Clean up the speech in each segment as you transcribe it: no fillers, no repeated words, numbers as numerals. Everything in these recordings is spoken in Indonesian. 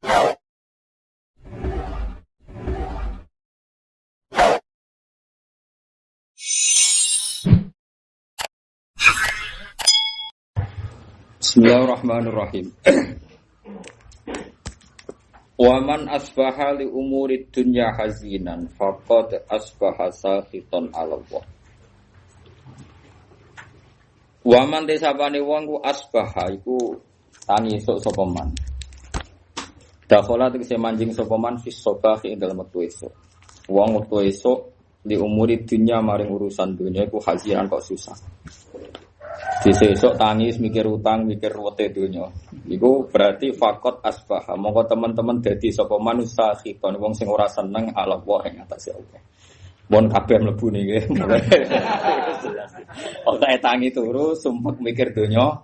Bismillahirrahmanirrahim. Waman asbaha li umuri dunya hazinan faqad asbaha sakhitan 'ala Allah. Waman desapane wong ku asbaha iku tangi esuk sapa man. Dakhala tegese manjing sapa man fis sabahi ing dalem wektu esuk. Wong wektu esuk li umuri dunya maring urusan dunya iku hazinan kok susah. Sesuk tangis mikir utang, mikir wete donya. Iku berarti fakot asbah. Monggo teman-teman dadi sapa manusa khiton wong sing ora seneng ala Allah ing atase Allah. Mun kabeh mlebu niki. Oke tangi turu sumpek mikir donya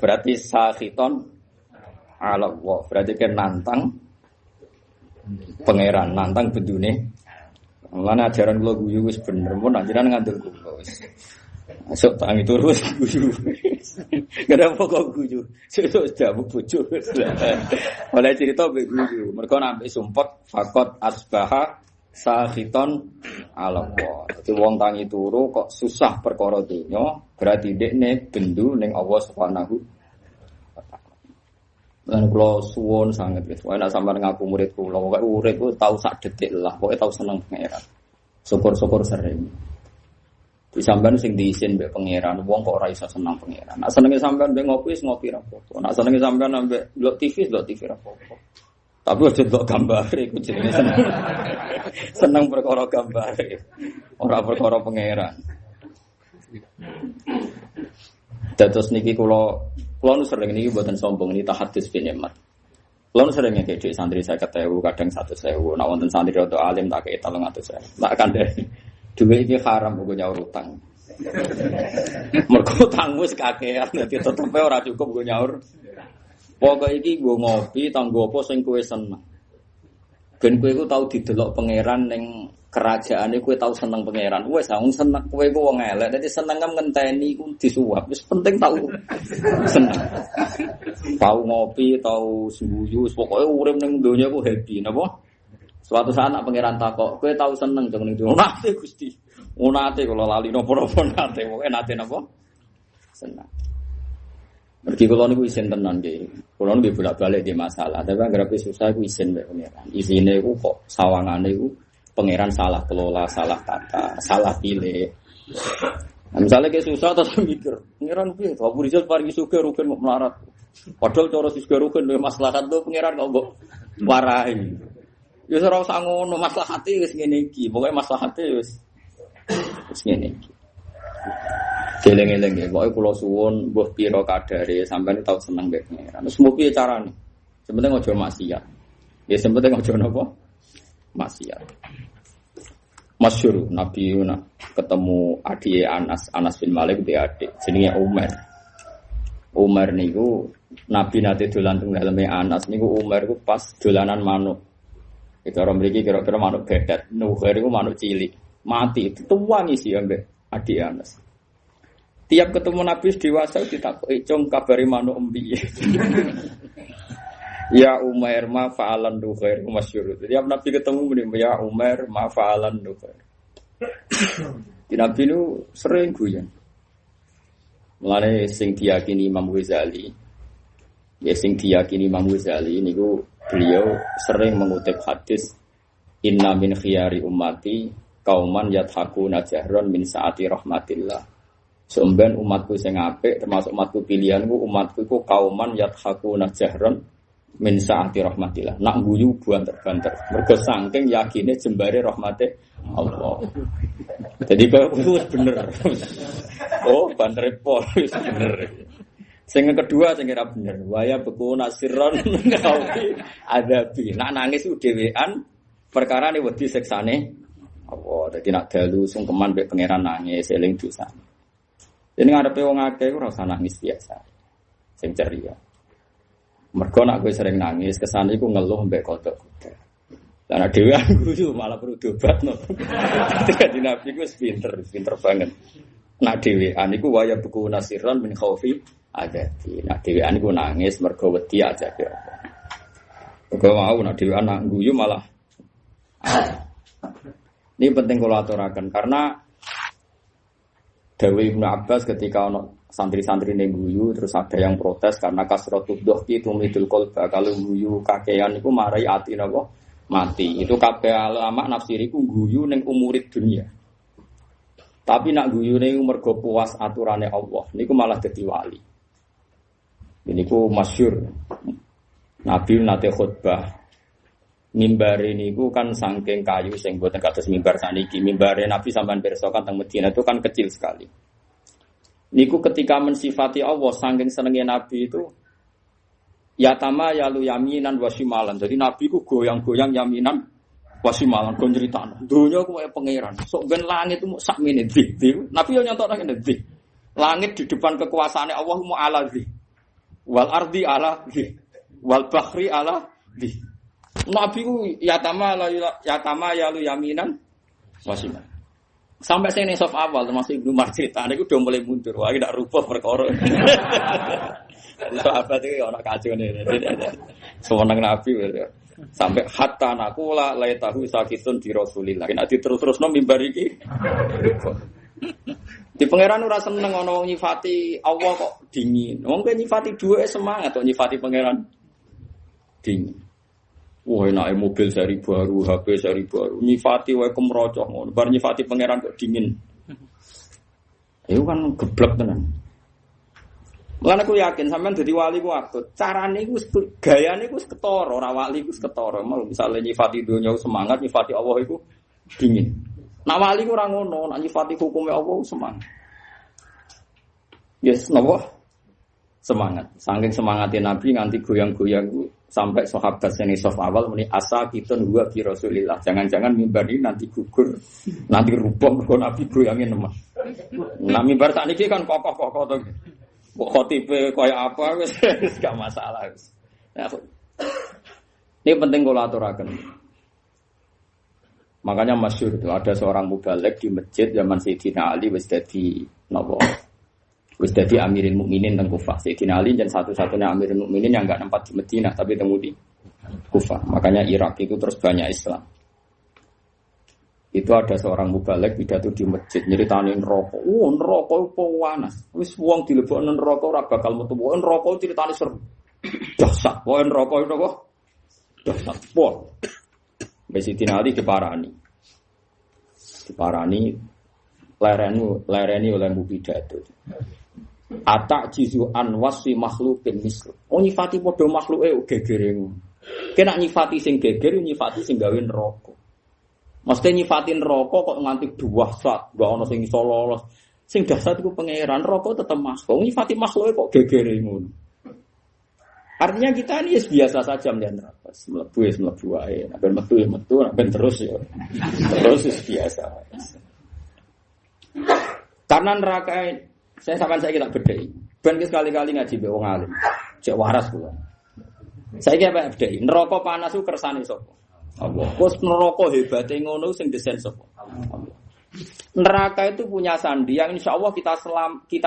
berarti sakhiton ala Allah. Berarti kan nantang pangeran, nantang bendune. Lan ajaran kula guyu wis bener mun ajaran ngandel kula wis. Sok tangi terus guyu. Kenapa kok guyu? Sok jamu bojo. Oleh cerita mbek guyu. Mergo nampi sumpek fakot asbaha sakhiton ala Allah. Dadi wong tangi turu kok susah perkara donya, berarti dekne bendu ning Allah Subhanahu wa taala. Lan kula suwun sanget wis. Wae nek sampeyan ngaku murid kula, pokoke urip ku tau sak detik lah, pokoke tau seneng pangeran. Syukur-syukur sering. Di sampean sing diisin mbek pangeran, wong kok ora iso seneng pangeran. Nek senenge sampean mbek ngopi wis ngopi ra apa-apa. Nek senenge sampean mbek ndelok TV ra apa-apa. Tapi aja ndelok gambare iku jenenge seneng. Seneng perkara gambare. Ora perkara pangeran. Dados niki kula nu sering niki mboten sombong niki tahadus bin nikmat. Kula nu sering ngekek santri 50.000 kadang 100.000. Nek wonten santri rada alim tak kei 300.000. Tak kandhani. Duwe iki haram kanggo nyaur utang. Mergo utang wis kakean dadi tetepe ora cukup kanggo nyaur. Pokoke iki nggo ngopi tanggo apa sing kowe seneng. Ben kowe iku tau didelok pangeran ning kerajaane kowe tau seneng pangeran. Wis wong seneng kowe iku wong elek dadi seneng ngenteni iku disuwap. Wis penting tau seneng. Tau ngopi, tau sembuyu, pokoke urip ning donya ku happy napa? Suatu saat nak pangeran takok, kowe tau seneng jeng ning donya. Nate Gusti. Nate kula lali napa-napa nate. Pokoke nate napa? Seneng. Mergi kula niku isin tenan nggih. Kula niku bolak-balik di masalah, tapi anggere susah iku isin mbek pangeran. Isine iku kok sawangane iku pangeran salah kelola, salah tata, salah pilih. Nah, misalnya kayak susah terus mikir, pangeran piye? Abu Rizal paringi sugih rugen kok melarat. Padahal cara sugih rugen maslahat tuh pangeran kok mbok warahi. Ya ora usah ngono, maslahate wis ngene iki. Pokoke maslahate wis ngene iki. Geleng-geleng ya, pokoke kula suwun mbuh pira kadare sampeyan tau seneng mbek pangeran. Wis mung piye carane? Sebenarnya aja maksiat. Ya sebenarnya aja napa? Maksiat. Masyhur Nabi ketemu adike Anas bin Malik di adik jenenge Umar. Umar niku Nabi nate dolan teng daleme Anas niku Umar niku pas dolanan manuk. Itu orang mriki kira-kira manuk bedet. Nuher iku manuk cilik. Mati dituwangi sih ambek adik Anas. Tiap ketemu Nabi dewasa ditakoki, "Cung kabari manuk empiye?" Ya Umar ma fa'alan nuher masyhur. Tiap Nabi ketemu muni ya Umar ma fa'alan nuher. Di Nabi lu sering guyon. Mulane sing diyakini Imam Ghazali. Ya sing diyakini Imam Ghazali niku beliau sering mengutip hadis inna min khiyari ummati kauman yathakuna jahron min saati rahmatillah. Somben umatku sing apik termasuk umatku pilihanku umatku iku kauman yathakuna jahron min saati rahmatillah. Nak guyu banter-banter. Mergo saking yakine jembare rahmate Allah. Jadi kok wis bener. Oh, banter pol wis bener. Sing kedua sing ora bener, waya beku nasiron ngauti adabi. Nak nangis ku dhewean perkara ne wedi siksane apa. Dadi nak dalu sungkeman mbek pangeran nangis eling dosa. Dene ngarepe wong akeh ora usah nangis biasa. Sing ceria. Mergo nak kowe sering nangis, kesane iku ngeluh mbek kodok. Lah nek dhewean guyu malah perlu diobatno. Dadi Nabi ku pinter banget. Nak dhewean iku waya beku nasiron min khaufi ada di nak dhewean iku nangis mergo wedi aja kira. Mergo mau nak dhewe anak guyu malah. Ini penting kalau aturaken karena Dewi Ibnu Abbas ketika ono santri-santri ning guyu terus ada yang protes karena kasratud dhahki tumidul qalba. Kalau guyu kakean iku marai ati napa mati. Itu kabeh ulama nafsiriku guyu ning umurid dunia. Tapi nak guyu ning mergo puas aturane Allah niku malah dadi wali. Niku masyhur. Nabi nate khutbah mimbar niku kan saking kayu sing mboten kados mimbar saniki. Mimbare Nabi sampean pirsa kan teng Madinah itu kan kecil sekali. Niku ketika mensifati Allah saking senenge Nabi itu yatama yalu yaminan wasimalan. Jadi Nabi ku goyang-goyang yaminan wasimalan kon critane. Donya ku kaya pangeran. Sok ben langit mu sakmene ndi. Nabi yo nyontokno ngene ndi. Langit di depan kekuasaane Allah mu ala ndi. Wal ardi ala ndi. Wal bahri ala ndi. Nabi ku yatama yalu yaminan wasimalan. Sampai saya ning sof awal termasuk Ibnu Umar ceritane iku udah mulai mundur. Wah, ndak rubah perkara. Sahabat iki ana kacone. Sewenang Nabi sampai hatta nakula laitahu sakitun di Rasulillah. Nek diterus-terusno mimbar iki. Di pangeran ora seneng ana wong nyifati Allah kok dingin. Wong kok nyifati duwe semangat kok nyifati pangeran dingin. Wah, enake mobil seri baru, HP seri baru. Nyifati wae kemrocoh ngono. Bar nyifati pangeran kok dingin. Itu kan geblek tenan. Lan aku yakin sampean dadi wali ku abot. Carane iku gayane iku ketara, ora wali iku ketara. Mau misale nyifati donya semangat, nyifati Allah iku dingin. Nak wali ku ora ngono, nak nyifati hukume Allah semangat. Yes, napa? Semangat. Saking semangatnya Nabi nganti goyang-goyang sampai sahabat seni sof awal muni asa kitun huwa bi Rasulillah. Jangan-jangan mimbar ini nanti gugur, nanti rubah mergo Nabi goyangin nemen. Nah mimbar sakniki kan kokoh-kokoh to. Kok khotibe koyo apa wis gak masalah wis. Nah, ini penting kula aturaken. Makanya masyhur itu ada seorang mubaligh di masjid zaman Sayyidina Ali wis dadi napa? Wis dadi Amirul Mukminin teng Kufah. Sayyidina Ali dan satu-satunya Amirul Mukminin yang enggak nempat di Madinah tapi temu di Kufah. Makanya Irak itu terus banyak Islam. Itu ada seorang mubaligh pidato di masjid nyritani neraka. Neraka opo panas. Wis wong dilebokno neraka ora bakal metu. Neraka critane seru. Dahsyat. Neraka itu kok dahsyat pol. Sayyidina Ali diparani. Lereni oleh pidato. Atak jizu anwasi makhlukin mislu. Nyifati padha makhluke gegere ngono. Kena nyifati sing geger nyifati sing gawe neraka. Mesti nyifati neraka kok nganti dahsyat, gak ono sing iso lolos. Sing dahsyat iku pangeran, neraka tetep makhluk. Nyifati makhluke kok gegere ngono. Artinya kita ini biasa saja melihat neraka. Mlebu wae. Nek metu, nek terus ya. Terus biasa. Karena neraka saya kita bedai. Ben sekali-kali ngaji mbek wong alim. Cek waras kula. Saiki apa bedai? Neraka panas ku kersane sapa? Allah. Kos neraka hebate ngono sing desain sapa? Allah. Neraka itu punya sandi yang insyaallah kita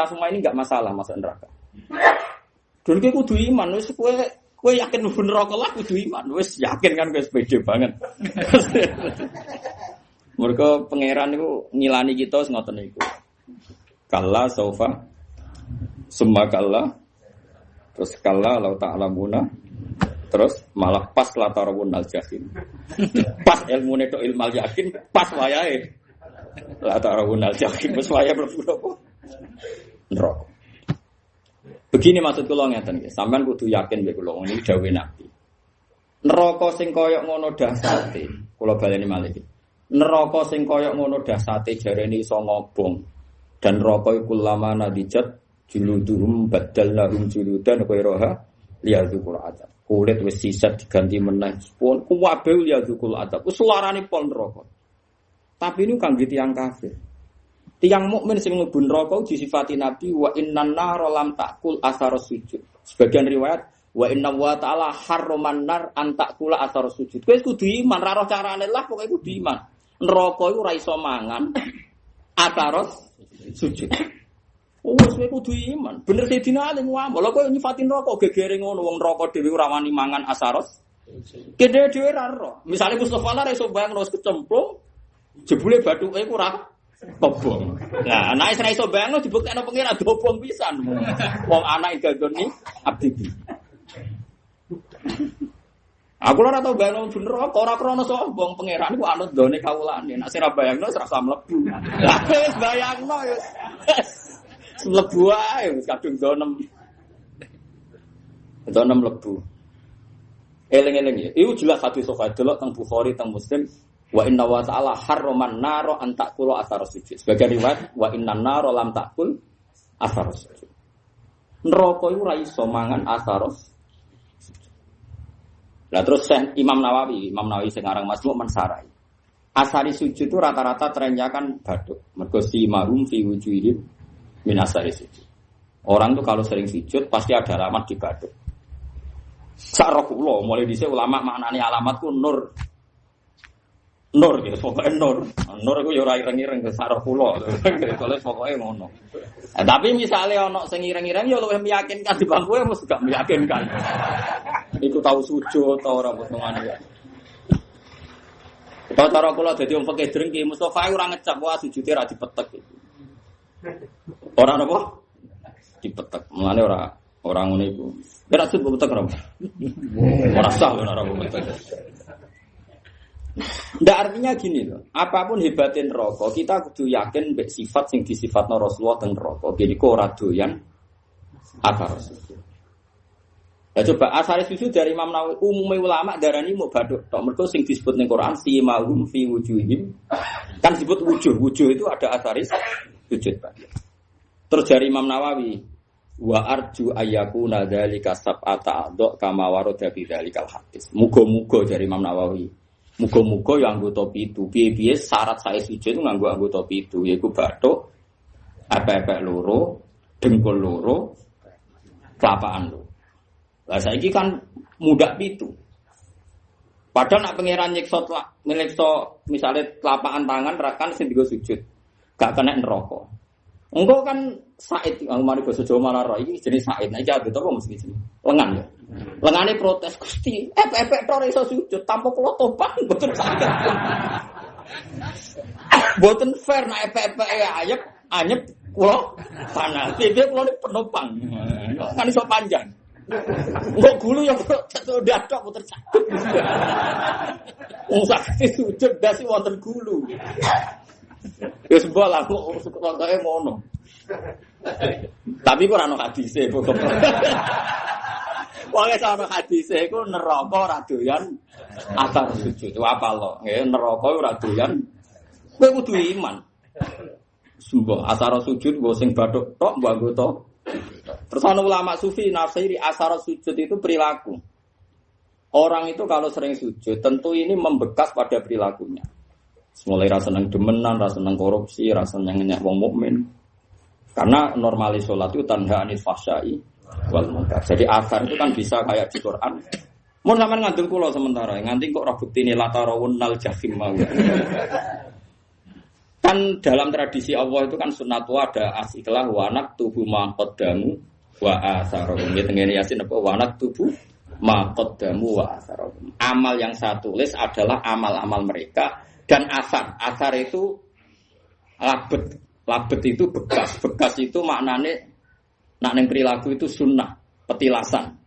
semua ini enggak masalah masuk neraka. Dan kowe kudu iman wis kowe yakin mlebu neraka lah kudu iman. Wis yakin kan wis pede banget. Mergo pangeran niku ngilani kita ngoten niku. Kalla saufa summa kalla terus kalla lau ta'lamuna terus malah pas la tarawunal jahim. Pas ilmune tok ilmal yakin pas wayahe la tarawunal jahim wis wayahe mlebu neraka. Begini maksud kula ngeten nggih, sampean kudu yakin mek kula ini dawuhe Nabi. Neraka sing kaya ngono dahsate, kula baleni malih. Neraka sing kaya ngono dahsate jarene iso ngobong. Dan neraka iku lama nadijat juluduhum badalnahum juludan ghairaha liyadzukul adab. Kulit wis sisat diganti meneh. Pun kuwabe liyadzukul adab. Wis larane pol neraka. Tapi ini kangge tiyang kafir. Tiyang mukmin sing mlebu neraka disifati Nabi wa innan nar lam taqul asarus sujud. Sebagian riwayat wa inna wa ta'ala harraman nar an taqula asarus sujud. Kowe kudu iman, ra roh carane lah pokoke kudu iman. Neraka iku ora iso mangan asarus sujud. Wes kowe kudu iman. Bener Sayyidina Ali ngomong, lha kowe nyifati neraka gegere ngono wong neraka dhewe ora wani mangan asarus Kene dhewe ra ro. Misale Mustofa lah iso bayangno wis kecemplung, jebule bathuke ku ora kobong. Nah, anake ora iso bayangno dibuktekno pengira dobong pisan. Wong anake gandoni abdi. Aku ora tau bayangno bener kok ora krana sombong pangeran ku anut ndone kawulane. Nek ora bayangno ora usah mlebu. Lah wis bayangno ya. Mlebu ae wis kadung donem. Donem mlebu. Eling-eling ya. Iku jelas hadis sahih delok teng Bukhari teng Muslim wa inna wa ta'ala harraman naro an taqulu athar sujud. Sebagai riwayat wa innan naro lam taqul athar sujud. Neraka iku ora iso mangan athar. Lah terus Imam Nawawi sing aran Masmu mensarai. Asari sujud itu rata-rata trennya kan bathuk. Mergo si marum fi wujuhihim min asari sujud. Orang tuh kalau sering sujud pasti ada alamat di bathuk. Sarah kula mulai dhisik ulama maknane alamatku nur. Nur gitu, pokoknya nur. Nur iku ya ora ireng-ireng ke sarah kula. Kalau pokoke ngono. Tapi misalnya ana sing ireng-ireng ya luwih meyakinkan di bangku mesti gak meyakinkan. Iku tahu sujud ta ora potongane ya. Kalau cara kula dadi wong pekeh drengki Mustofa ora ngecap wae sujude ra dipetek iki. Ora napa? Dipetek. Mulane ora ngono iku. Ora sujud betek ora. Ora sah ora betek. Ndak artinya gini loh, apapun hebatin neraka, kita kudu yakin mbek sifat sing disifatno Rasulullah teng neraka. Jadi kok ora doyan akar sujud. Ya coba asal sujud dari Imam Nawawi, umumnya ulama darani mau bathuk tok mergo sing disebut ning Quran si ma'hum fi wujuhim. Kan disebut wujuh itu ada asaris sujud. Terus dari Imam Nawawi wa arju ayyakuna dzalika sab'ata adha kama warada bi dzalikal hadis. Muga-muga dari Imam Nawawi. Muga-muga yang anggota pitu, piye-piye syarat saya sujud nganggo anggota pitu, yaiku bathuk, epek-epek loro, dengkul loro, kelapaan loro. Lah saiki kan mudah pitu. Padahal nak pangeran nyiksa misale kelapaan tangan rakan sing digo sujud, gak kena neraka. Engko kan Said, mari basa Jawa malah iki jenis Said. Nah iki apa mesti jenenge? Lengan ya. Lengane protes Gusti, epek tok iso sujud tanpa kula topan mboten saged. Mboten fair nek epek anyep kula panas. Piye kula penopang. Kan iso panjang. Engko gulu ya udah tok mboten saged. Wong sakit sujud dasi wonten gulu. Ya sebab lah kok kontake ngono. Tapi kok ora ono hadise pokok. Wong ana hadise iku neraka ora doyan atar sujud. Apa lo? Nggih neraka ora doyan. Kowe kudu iman. Sumpah asar sujud mbok sing bathuk tok mbok anggota. Terus ana ulama sufi nafsiri asar sujud itu perilaku. Orang itu kalau sering sujud tentu ini membekas pada perilakunya. Mulai rasa seneng demenan, rasa seneng korupsi, rasa seneng nyak wong mukmin. Karena normalis sholat itu tanha anil fahsyai wal munkar. Jadi asar itu kan bisa kayak di Quran. Mun sampean ngandel kula sementara, nganti kok ora buktine latarawun nal jahim mau. Kan dalam tradisi Allah itu kan sunnatu ada asiklah wa naktubu ma qaddamu wa atharum. Ngene Yasin apa wa naktubu ma qaddamu wa atharum. Amal yang saya tulis adalah amal-amal mereka. Dan asar itu labet itu bekas itu maknanya nak neng perilaku itu sunnah, petilasan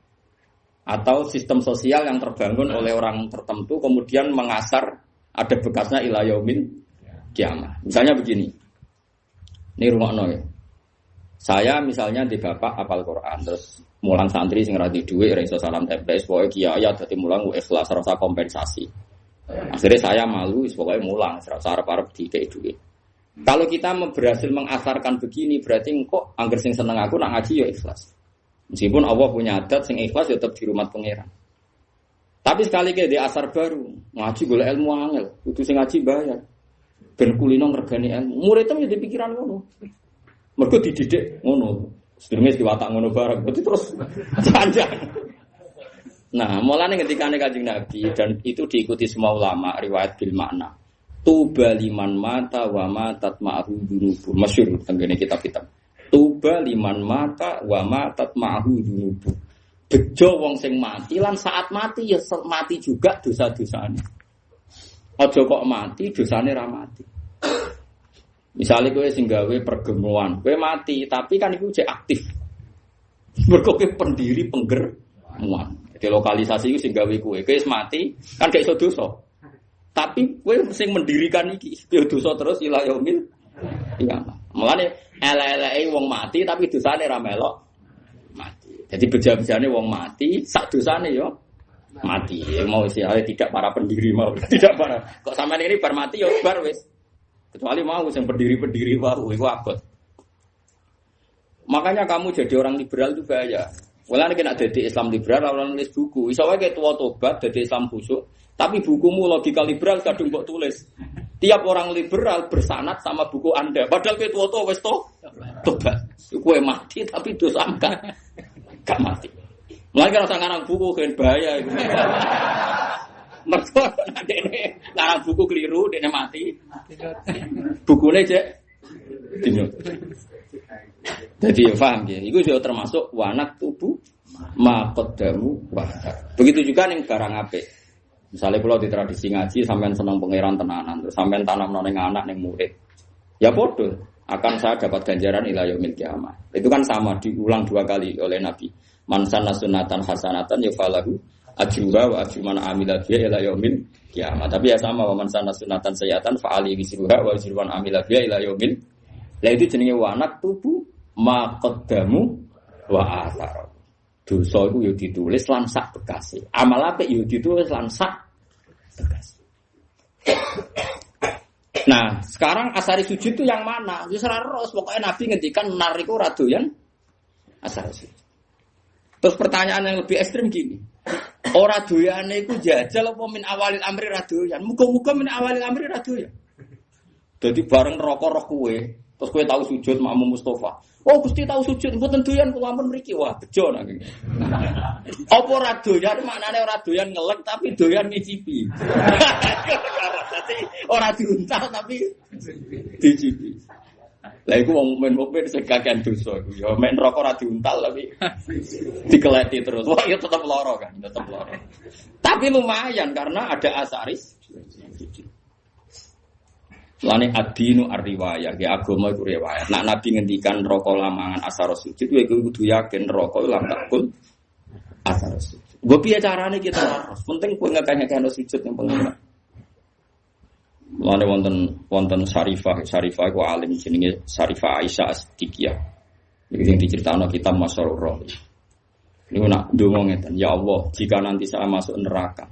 atau sistem sosial yang terbangun oleh orang tertentu kemudian mengasar ada bekasnya ila yaumil kiamah. Misalnya begini, ini rungokno ya. Saya misalnya di bapak hafal Quran terus mulang santri sing ra di dhuwit ra iso salam tempel pokoke kiai dadi mulang ikhlas rasa kompensasi. Akhirnya saya malu, pokoknya mulang, sarap-sarap dikei duit. Kalau kita berhasil mengasarkan begini, berarti kok angger sing seneng aku nak ngaji ya ikhlas. Meskipun Allah punya adat sing ikhlas ya tetap di rumah pangeran. Tapi sekali ke di asar baru, ngaji golek ilmu angel, kudu sing ngaji bayar. Ben kulino ngregani ilmu. Murid itu jadi pikiran ngono. Mergo dididik ngono. Sedurunge diwatak ngono bareng, berarti terus panjang. Nah, mulane ketikane Kanjeng Nabi dan itu diikuti semua ulama riwayat bil makna. Tuba liman mata wa matat ma'hu dzunubun. Masyhur tengene kitab-kitab. Tuba liman mata wa matat ma'hu dzunubun. bejo wong sing mati lan saat mati ya mati juga dosa-dosane. Aja kok mati dosane ra mati. Misalnya kowe sing gawe pergemuan, kowe mati tapi kan iku cek aktif. Mergo kowe pendiri penggermuan. Jadi lokalisasi iku sing gawe kowe wis mati kan gak iso dosa. Tapi kowe sing mendirikan iki yo dosa terus ila yaumil qiyamah. Mulane elek-eleke wong mati tapi dosane ra melok mati. Jadi beja-bejane wong mati sak dosane yo mati. Mau isih tidak para pendiri mau. Tidak para. Kok sampean ini bar mati yo bar wis. Kecuali mau yang berdiri-berdiri baru itu abot. Makanya kamu jadi orang liberal itu bahaya. Mulane kena jadi Islam liberal orang nulis buku. Iso wae tua tobat jadi Islam busuk, tapi bukumu logika liberal kadung mbok tulis. Tiap orang liberal bersanad sama buku Anda. Padahal kowe tua wis tobat. Kowe mati tapi dosa gak mati. Mulane kan usah ngarang buku kan bahaya iku. Mergo dene ngarang buku keliru dene mati. Bukune cek dinyut. Jadi paham ya, itu juga termasuk wanak tubuh maqaddamu wa. Begitu juga ning barang apik. Misalnya kalau di tradisi ngaji sampean seneng pangeran tenanan, terus sampean tanamno ning anak ning murid. Ya bodoh, akan saya dapat ganjaran ila yaumil qiyamah. Itu kan sama diulang 2 kali oleh Nabi. Man sanna sunnatan hasanatan yafalahu ajruha wa ajru man amila biha ila yaumil qiyamah. Tapi ya sama wa man sanna sunnatan sayyatan fa ali bisruha wa ajru man amila biha ila yaumil. Lah itu jenenge wanak tubuh maqaddamu wa athar. Dosa iku yo ditulis lan sak bekase. Amal apik yo ditulis lan sak bekase. Nah, sekarang asari sujud itu yang mana? Wis ora ros, pokoke Nabi ngendikan nar iku ora doyan asari sujud. Terus pertanyaan yang lebih ekstrem gini. Ora doyane iku jajal apa min awalil amri ra doyan? Muga-muga min awalil amri ra doyan. Dadi bareng neraka roh kowe, terus kowe tahu sujud makmum Mustafa. Oh Gusti tahu sujud, mboten doyan kula ampun mriki. Wah, bejo nang iki. Apa ora doyan maknane ora doyan ngelek tapi doyan ngicipi. Dadi ora diuntal tapi dicipi. Lah iku wong mukmin sing kakean dosa iku ya mek neraka ora diuntal tapi dikeleti terus. Wah, ya tetep lara kan, tetep lara. Tapi lumayan karena ada asaris. Lane adinu ar-riwayah, ya agama iku riwayat. Nak Nabi ngendikan neraka lamangan asar sujud, kowe kudu yakin neraka lam takul asar sujud. Mbok piye carane kita harus? Penting kowe ngakeh-ngakeh sujud yang pengen. Lane wonten Syarifah iku alim jenenge Syarifah Aisyah As-Siddiqiyah. Iki sing diceritakno kitab Masyarur. Niku nak ndonga ngeten, ya Allah, jika nanti saya masuk neraka,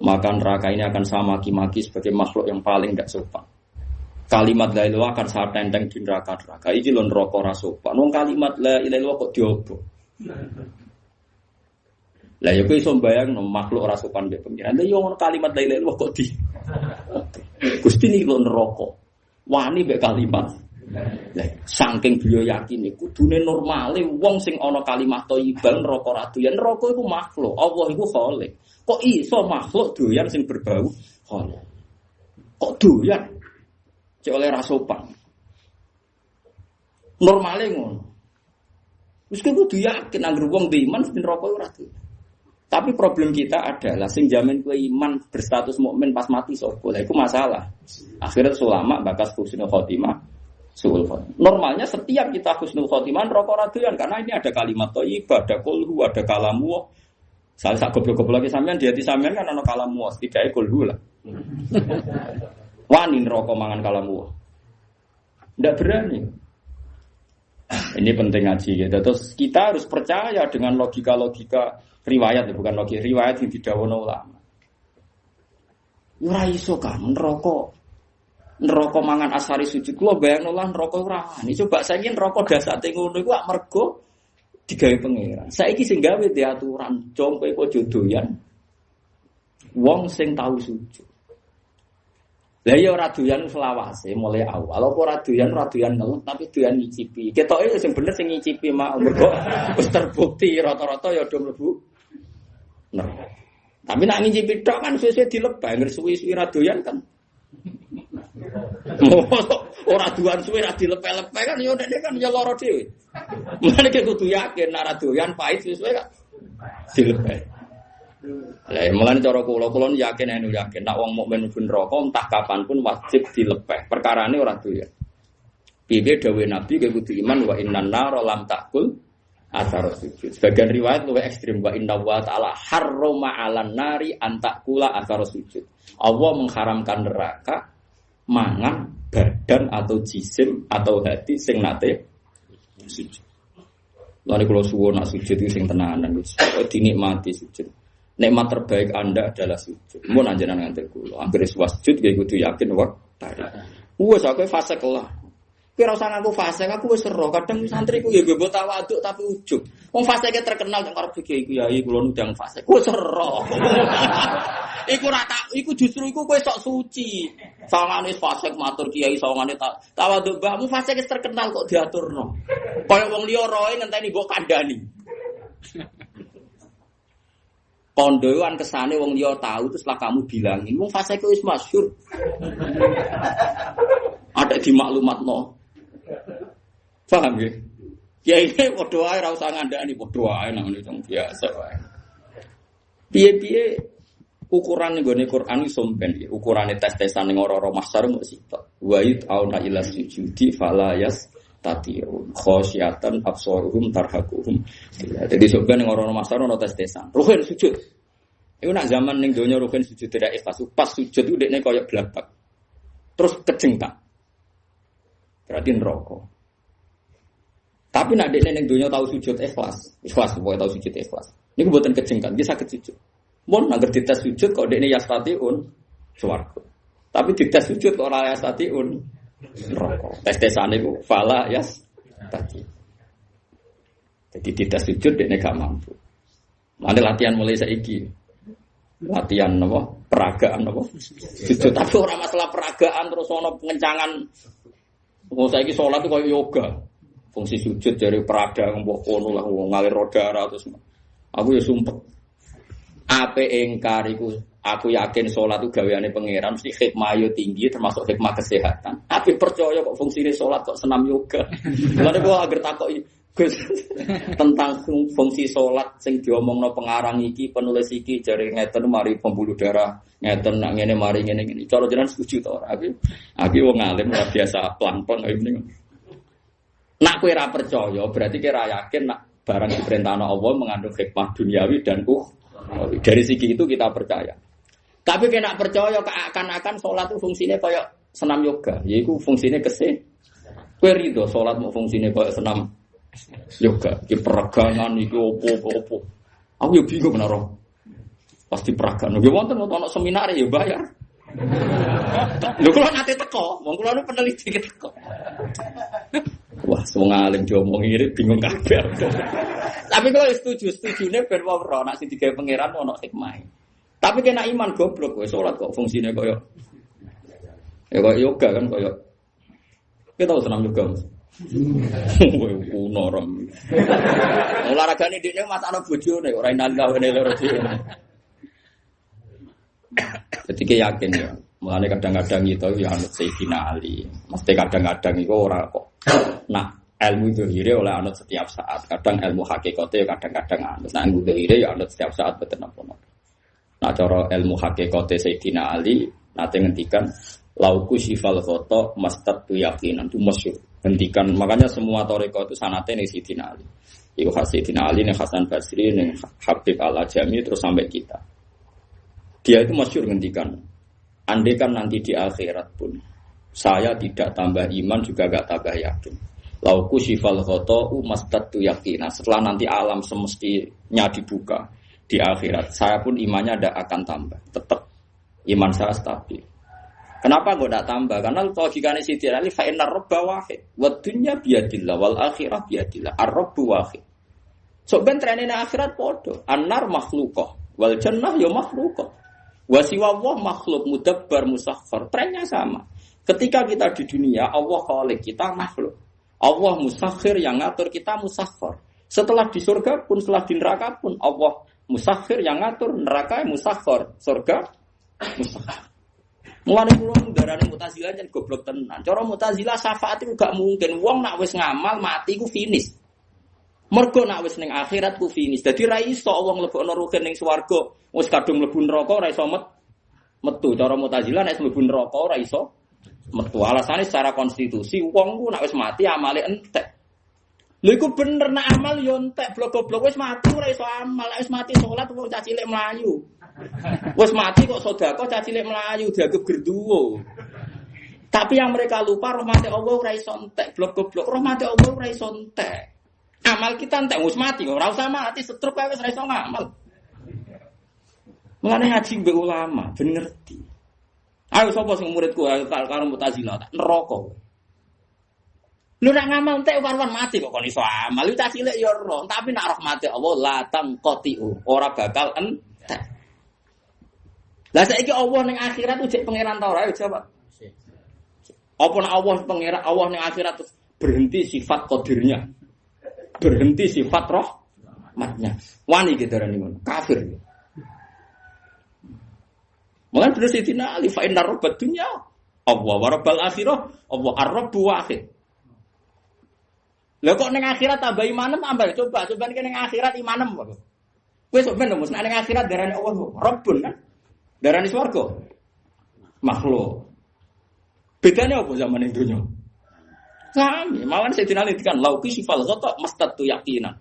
maka neraka ini akan saya maki-maki sebagai makhluk yang paling tidak sopan. Kalimat la ilaha illallah akan saya tenteng di neraka-neraka. Iki lho neraka ora sopan. Wong kalimat la ilaha illallah kok diobok. Lah ya kowe iso mbayangno makhluk ora sopan mbek pengiran. Lah yo ngono kalimat la ilaha illallah kok di. Gusti niki lho neraka. Wani mbek kalimat. Lah saking beliau yakin iku kudune normale wong sing ana kalimat thayyibah neraka ora doyan. Neraka iku makhluk. Allah iku khalik. Kok iso makhluk doyan sing berbau khalik? Kok doyan? Cek oleh rasopan. Normale ngono. Wis kudu yakin anggere wong iman sing neraka ora doyan. Tapi problem kita adalah sing jamin kowe iman berstatus mukmin pas mati sapa? Lah iku masalah. Akhirnya ulama bakas husnul khotimah. Normalnya setiap kita husnul khotimah neraka ora doyan karena ini ada kalimat thayyibah, ada qulhu, ada kalamu. Salah sak goblok-goblok lagi sampean di hati sampean kan ana kalamu, setidaknya qulhu lah. Wani neraka mangan kalamu. Ndak berani. Ini penting ngaji gitu. Terus kita harus percaya dengan logika-logika riwayat, bukan logika riwayat yang didhawuhna ulama. Ora iso kan neraka mangan asari sujud. Kula bayangno lah neraka ora wani. Coba saiki neraka dasate ngono iku mergo digawe pangeran. Saiki sing gawe diaturan, jongko iku aja doyan. Wong sing tau sujud. Lah ya ora doyan selawase mulai awal. Apa ora doyan ngeluk tapi doyan ngicipi. Ketoke sing bener sing ngicipi mak mergo wis terbukti rata-rata ya do mlebu. Nah. Tapi nek ngicipi tok kan suwe-suwe dilebah, ngger suwi-suwi ra doyan kan. Ora duan suwe ra dilepe-lepe kan ya ndekne kan ya lara dhewe. Mulane kudu yakin nek ra doyan pahit suwe-suwe kan dilepeh. Lah mulane cara kula yakin nek wong mukmin ben neraka entah kapanpun wajib dilepeh. Perkarane ora doyan. Piye dawuh Nabi kudu iman wa innan nar lam takul asar sujud. Sebagian riwayat luwih ekstrim wa inna wa ta'ala harrama 'alan nari an takula asar sujud. Allah mengharamkan neraka mangan badan atau jisim atau hati sing nate sujud. Lha nek kula suwun nak sujud iki sing tenanan wis dinikmati sujud. Nikmat terbaik Anda adalah sujud. Mun anjenengan nganti kula anggere sujud nggih kudu yakin wae. Wes aku fase kelah. Kira usah ngaku fase, aku wis ero. Kadang santriku ya mbok tawaduk tapi ujug. Wong faseke terkenal nek karep kiai kiai kula ndang fase. Ku wis ero. Iku justru iku kowe sok suci. Sawangane fase matur kiai sawangane tawaduk mbahmu faseke terkenal kok diaturno. Kaya wong liya roe ngenteni mbok kandhani. Kondoan kesane wong liya tahu terus lah kamu bilangin wong faseke wis masyhur. Ada di maklumatno. Paham ya? Ya ini padha wae ora usah ngandhani padha wae nang ngene biasa wae. Piye-piye ukuran nggone Quran iso mben ya. Ukurane tes-tesan ning ora-ora mahsyar mok sitok. Wa auna ila sujudi fala yas tatiun khasyatan absaruhum tarhaquhum. Jadi sampeyan ning ora-ora mahsyar ono tes-tesan. Ruhin sujud. Iku nak zaman ning donya ruhin sujud tidak ikhlas. Pas sujud ku dekne koyo blabak. Terus kejengkak. Berarti neraka. Tapi nak dekne ning donya tahu sujud ikhlas pokoke tahu sujud ikhlas. Niku mboten kejengkan, nggih saged sujud. Mun angger dites sujud kok dekne yastatiun swarga. Tapi dites sujud kok ora yastatiun neraka. Tes-tesane ku fala yastati. Jadi dites sujud dekne gak mampu. Mane latihan mulai saiki. Latihan napa? Peragaan napa? Sujud tapi ora masalah peragaan terus ana pengencangan. Wong saiki salat itu koyo yoga. Fungsi sujud dari perada mbok kono lah wong ngalir darah terus. Aku ya sumpek. Ape engkar iku aku yakin salat itu gaweane pangeran mesti hikmah yo tinggi termasuk hikmah kesehatan. Tapi percaya kok fungsine salat kok senam yoga. Lha kok agar takoki Gus tentang fungsi salat sing diomongno pengarang iki penulis iki jare ngeten mari pembuluh darah ngeten nak ngene mari ngene. Cara jenengan setuju to ora? Aku wong alim ora biasa pelan-pelan ngene. Nak kowe ora percaya berarti kowe ora yakin nak barang diperintahno Allah mengandung hikmah duniawi dan dari segi itu kita percaya. Tapi kena percaya akan salat itu fungsinya kayak senam yoga, yaitu fungsinya kowe rido salat mau fungsinya kayak senam yoga, iki peregangan iki opo-opo. Aku yo bingung menawa. Pasti peragan. Nggih wonten ana seminar ya bayar. Lho kula nate teko, wong kula nu peneliti teko. Wah, wong alim diomong ngene bingung kabeh. Tapi kalau setujune ben ora nek sing digawe pangeran ono hikmah. Tapi kena iman goblok kowe salat kok fungsine koyo ya koyo yoga kan koyo. Kita tahu senam yoga. Kowe kuno rom. Olahragane dhekne masakno bojone ora inalgawane loro dhewe. Jadi kita yakin ya, mulanya kadang-kadang itu ya anut Sayyidina Ali. Mesti kadang-kadang itu orang kok. Nah, ilmu zahire oleh anut setiap saat. Kadang ilmu hakikate kadang-kadang anut. Nah, ilmu zahire ya anut setiap saat betul apa. Nah, cara ilmu hakikate Sayyidina Ali nanti ngendikan lauku sifal khoto mastad tu yakinan tu masyhur. Hentikan makanya semua tarekat itu sanate ning Sayyidina Ali. Iku khas Sayyidina Ali ning Hasan Basri ning Habib Al-Ajami terus sampai kita. Dia itu masyhur ngendikan, andai kan nanti di akhirat pun saya tidak tambah iman juga gak tambah yakin. Lauku sifal khoto'u mastatu yakinan. Setelah nanti alam semestinya dibuka di akhirat, saya pun imannya tidak akan tambah. Tetap iman saya stabil. Kenapa gue tidak tambah? Karena logikanya Sayyidina Ali fa'innar robba wahid wa dunya biyadillah wal akhirah biyadillah ar-robbu wahid. So ben trenene akhirat podo annar makhluqah wal jannah ya makhluqah. Wasiwa Allah makhluk mudabbar musakhkhar. Trennya sama. Ketika kita di dunia Allah khalik, kita makhluk. Allah musakhir yang ngatur kita musakhkhar. Setelah di surga pun, setelah di neraka pun Allah musakhir yang ngatur, neraka musakhkhar, surga musakhkhar. Mulane kula ndarane Mu'tazilah jan goblok tenan. Cara Mu'tazilah syafaat itu gak mungkin. Wong nak wis ngamal mati ku finish. Mergo nek wis ning akhirat ku finish. Dadi ra iso wong mlebokno rugen ning swarga, wis kadung mlebu neraka ora iso metu. Cara Mu'tazilah nek mlebu neraka ora iso metu. Alasane secara konstitusi wong ku nek wis mati amale entek. Lha iku bener nek amal yo entek blok-blok wis mati ora iso amal. Wis mati salat wong cah cilik mlayu. Wis mati kok sedekah cah cilik mlayu dianggap gerduwo. Tapi yang mereka lupa rahmat Allah ora iso entek blok-blok. Rahmat Allah ora iso entek. Amal kita entek wis mati, ora usah mati setruk wae wis ora iso ngamal. Mulane ngaji mbek ulama, ben ngerti. Ayo sapa sing muridku karo Mu'tazilah tak neraka. Lu nak ngamal entek war-war mati kok kon iso amal. Lu cah cilik ya ora, tapi nak rahmate Allah la tangqatiu, ora bakal entek. Lah saiki Allah ning akhirat ujek pangeran ta ora ayo jawab. Apa nak Allah pangeran Allah ning akhirat terus berhenti sifat qadirnya. Berhenti sifat rahmatnya. Wani gitu darani ngono. Kafir. Mulane bener Sayyidina Ali fa inna rabbad dunya Allah wa rabbal akhirah Allah ar-rabbu wahid. Lah kok ning akhirat tambah imanem ambal coba ning akhirat imanem apa? Kowe sok ben nek ning akhirat darani Allah Rabbun kan. Darani swarga. Makhluk. Bedanya apa zaman ning dunya? Sami, mawan Sayyidina Ali kan lauki sifal ghata mastatu yaqinan.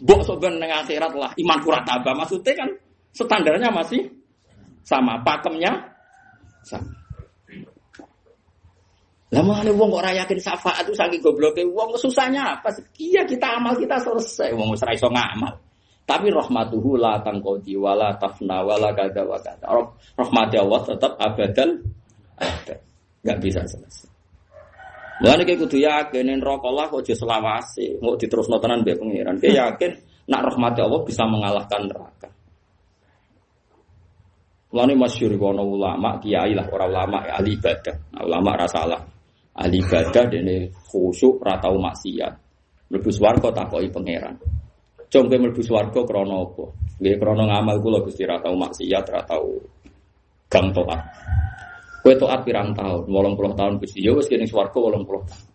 Mbok sok ben ning akhirat lah iman kurang tambah maksudnya kan standarnya masih sama, pakemnya sama. Lah mulane wong kok ora yakin syafaat itu saking gobloke wong susahnya apa? Iya kita amal kita selesai wong wis ora iso ngamal. Tapi rahmatuhu la tangqadi wala tafna wala kada wa kada. Rahmat Allah tetap abadan ada. Enggak bisa selesai. Mulane kowe kudu yakin neraka Allah kok aja selawase, mau diterusno tenan mbek pangeran. Kowe yakin nak rahmat Allah bisa mengalahkan neraka. Mulane masyhur kono ulama kiai lah ora ulama ya ahli ibadah. Nah, ulama ra salah. Ahli ibadah dene khusyuk ra tau maksiat. Mlebu swarga takoki pangeran. Cung kowe mlebu swarga krana apa? Nggih krana ngamal kula Gusti ra tau maksiat, ra tau gang taat. Kowe taat pirang tahun? 80 tahun Gusti. Ya wis kene swarga 80 tahun.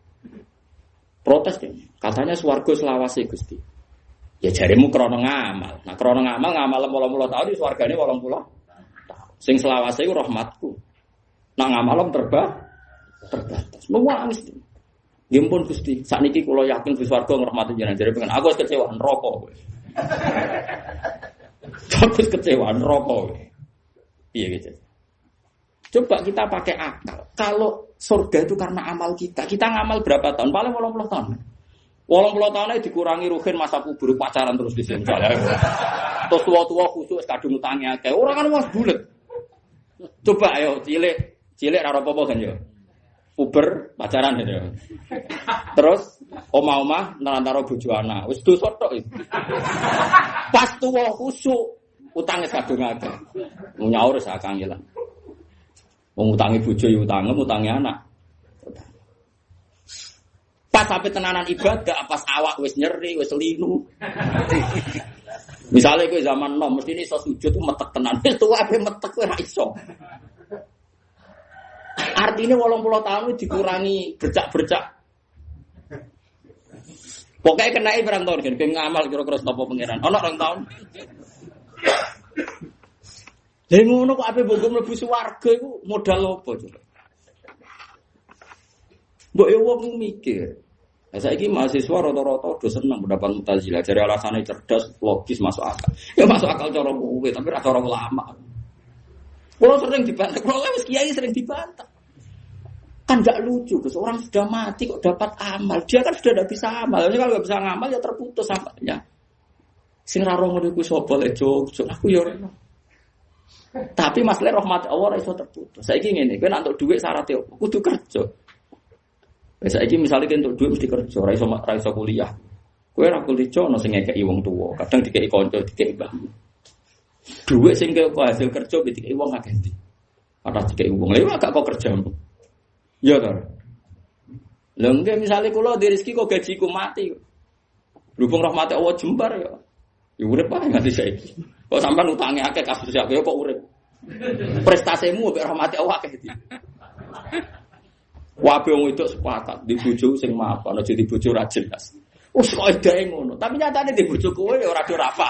Protes dene. Katanya swarga selawase Gusti. Ya jaremu krana ngamal. Nah krana ngamal 80 tahun di swargane 80 tahun. Sing selawase iku rahmatku. Nak ngamal terbatas. Nuwangis. Nggih pun Gusti, sakniki kula yakin Gusti swarga ngrahmati jenengan. Jare pengen aku wis kecewa neraka kowe. Aku wis kecewa neraka kowe. Piye gitu. Coba kita pakai akal. Kalau surga itu karena amal kita. Kita ngamal berapa tahun? Paling 80 tahun. 80 tahun aja dikurangi rugen masa kubur pacaran terus di sini. Terus tua-tua khusus kadung utangi akeh. Orang kan wis bulet. Coba ayo cilik ra apa-apa kan ya. Puber pacaran ya. Terus omah-omah nerantara bojo anak. Wis dosa tok iki. Pas tuwa khusuk utange kadung akeh. Nyaur sak kangelan. Wong utangi bojo ya utangi anak. Pas sampai tenanan ibadah, pas awak wis nyeri, wis linu. Misalnya kowe zaman nom mesti iso sujud tuh metek tenan. Wis tuwa ape metek kowe ra iso. Artinya 80 tahun dikurangi bercak-bercak. Pokoknya kenai berang tahun kan, ngamal kira-kira sapa pangeran. Ana 2 tahun. Lha ngono kok ape mbok mlebu swarga iku modal apa coba? Mbok yo wong mikir. Lah saiki mahasiswa rata-rata do seneng pendapat Mu'tazilah. Jare alasane cerdas, logis, masuk akal. Ya masuk akal cara kowe, tapi ora cara ulama. Kalau sering dibantah, kalau wis kiai sering dibantah. Kan enggak lucu, Gus. Orang sudah mati kok dapat amal. Dia kan sudah tidak bisa amal. Jadi kalau enggak bisa ngamal ya terputus sampainya. Sing ra roh ngono iku sapa le jog, aku ya ora. Tapi masalah rahmat Allah ora iso terputus. Saiki ngene, kowe nek entuk dhuwit syaratnya kudu kerja. Saiki misale kowe entuk dhuwit mesti kerja, ora iso kuliah. Kowe ora kuliah ono sing ngekeki wong tuwa, kadang dikeki kanca, dikeki mbahmu. Dhuwit sing kok hasil kerja dikeki wong akeh ndi. Ora dikeki wong, lha agak kok kerjamu. Ya to. Lha nggih misale kula di rezeki kok gajiku mati. Berhubung rahmat Allah jembar ya. Ya urip wae nganti saiki. Kok sampean utange akeh kasus akeh kok urip. Prestasimu mek rahmat Allah akeh iki. Wae wong itu sepakat di bojo sing mapan aja di bojo ra jelas. Wes kok edae ngono, tapi nyatane di bojo kowe ya ora do rafa.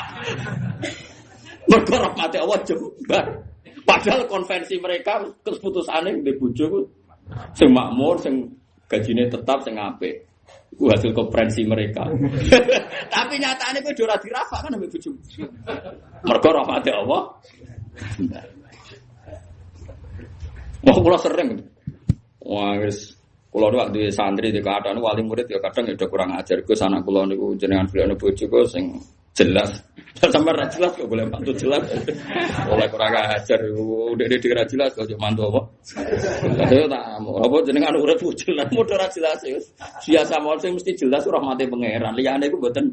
Mergo rahmate Allah jembar. Padahal konvensi mereka keputusane di bojo ku sing makmur, sing gajine tetap, sing apik. Iku hasil konferensi mereka. Tapi nyatane kowe ora dirafa kan ambek bojo. Mergo rahmate Allah. Wah, kula sering. Wah, wis kula nek duwe santri di kadang wali murid ya kadang udah kurang ajar. Gus anak kula niku jenengan beliau bojo kok sing jelas. Sampai ra jelas kok boleh mantu jelas. Oleh kurang ajar udah dikira jelas kok mantu apa. Saya tak apa jenengan urip jelas modho ra jelas ya. Biasa mawon sing mesti jelas rahmate pangeran. Liyane iku mboten.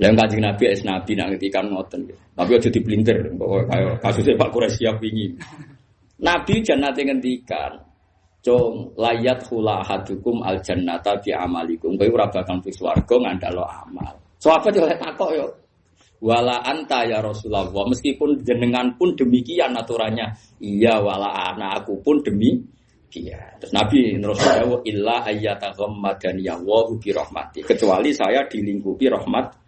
Yang Kanjeng Nabi es nabi nak ngetikan ngoten. Tapi aja diplintir bahwa kasusnya Pak Quraisy siap wingi. Nabi jannate ngendikan, "Cung layat khula hadukum al jannata bi amalikum." Kowe ora bakal mlebu swarga ngandalo amal. Sahabat yo takok yo. Wala anta ya Rasulullah, meskipun jenengan pun demikian aturannya. Iya wala ana aku pun demikian. Terus Nabi terus dawuh illa ayyataghammadani wa bi rahmati. Kecuali saya dilingkupi rahmat.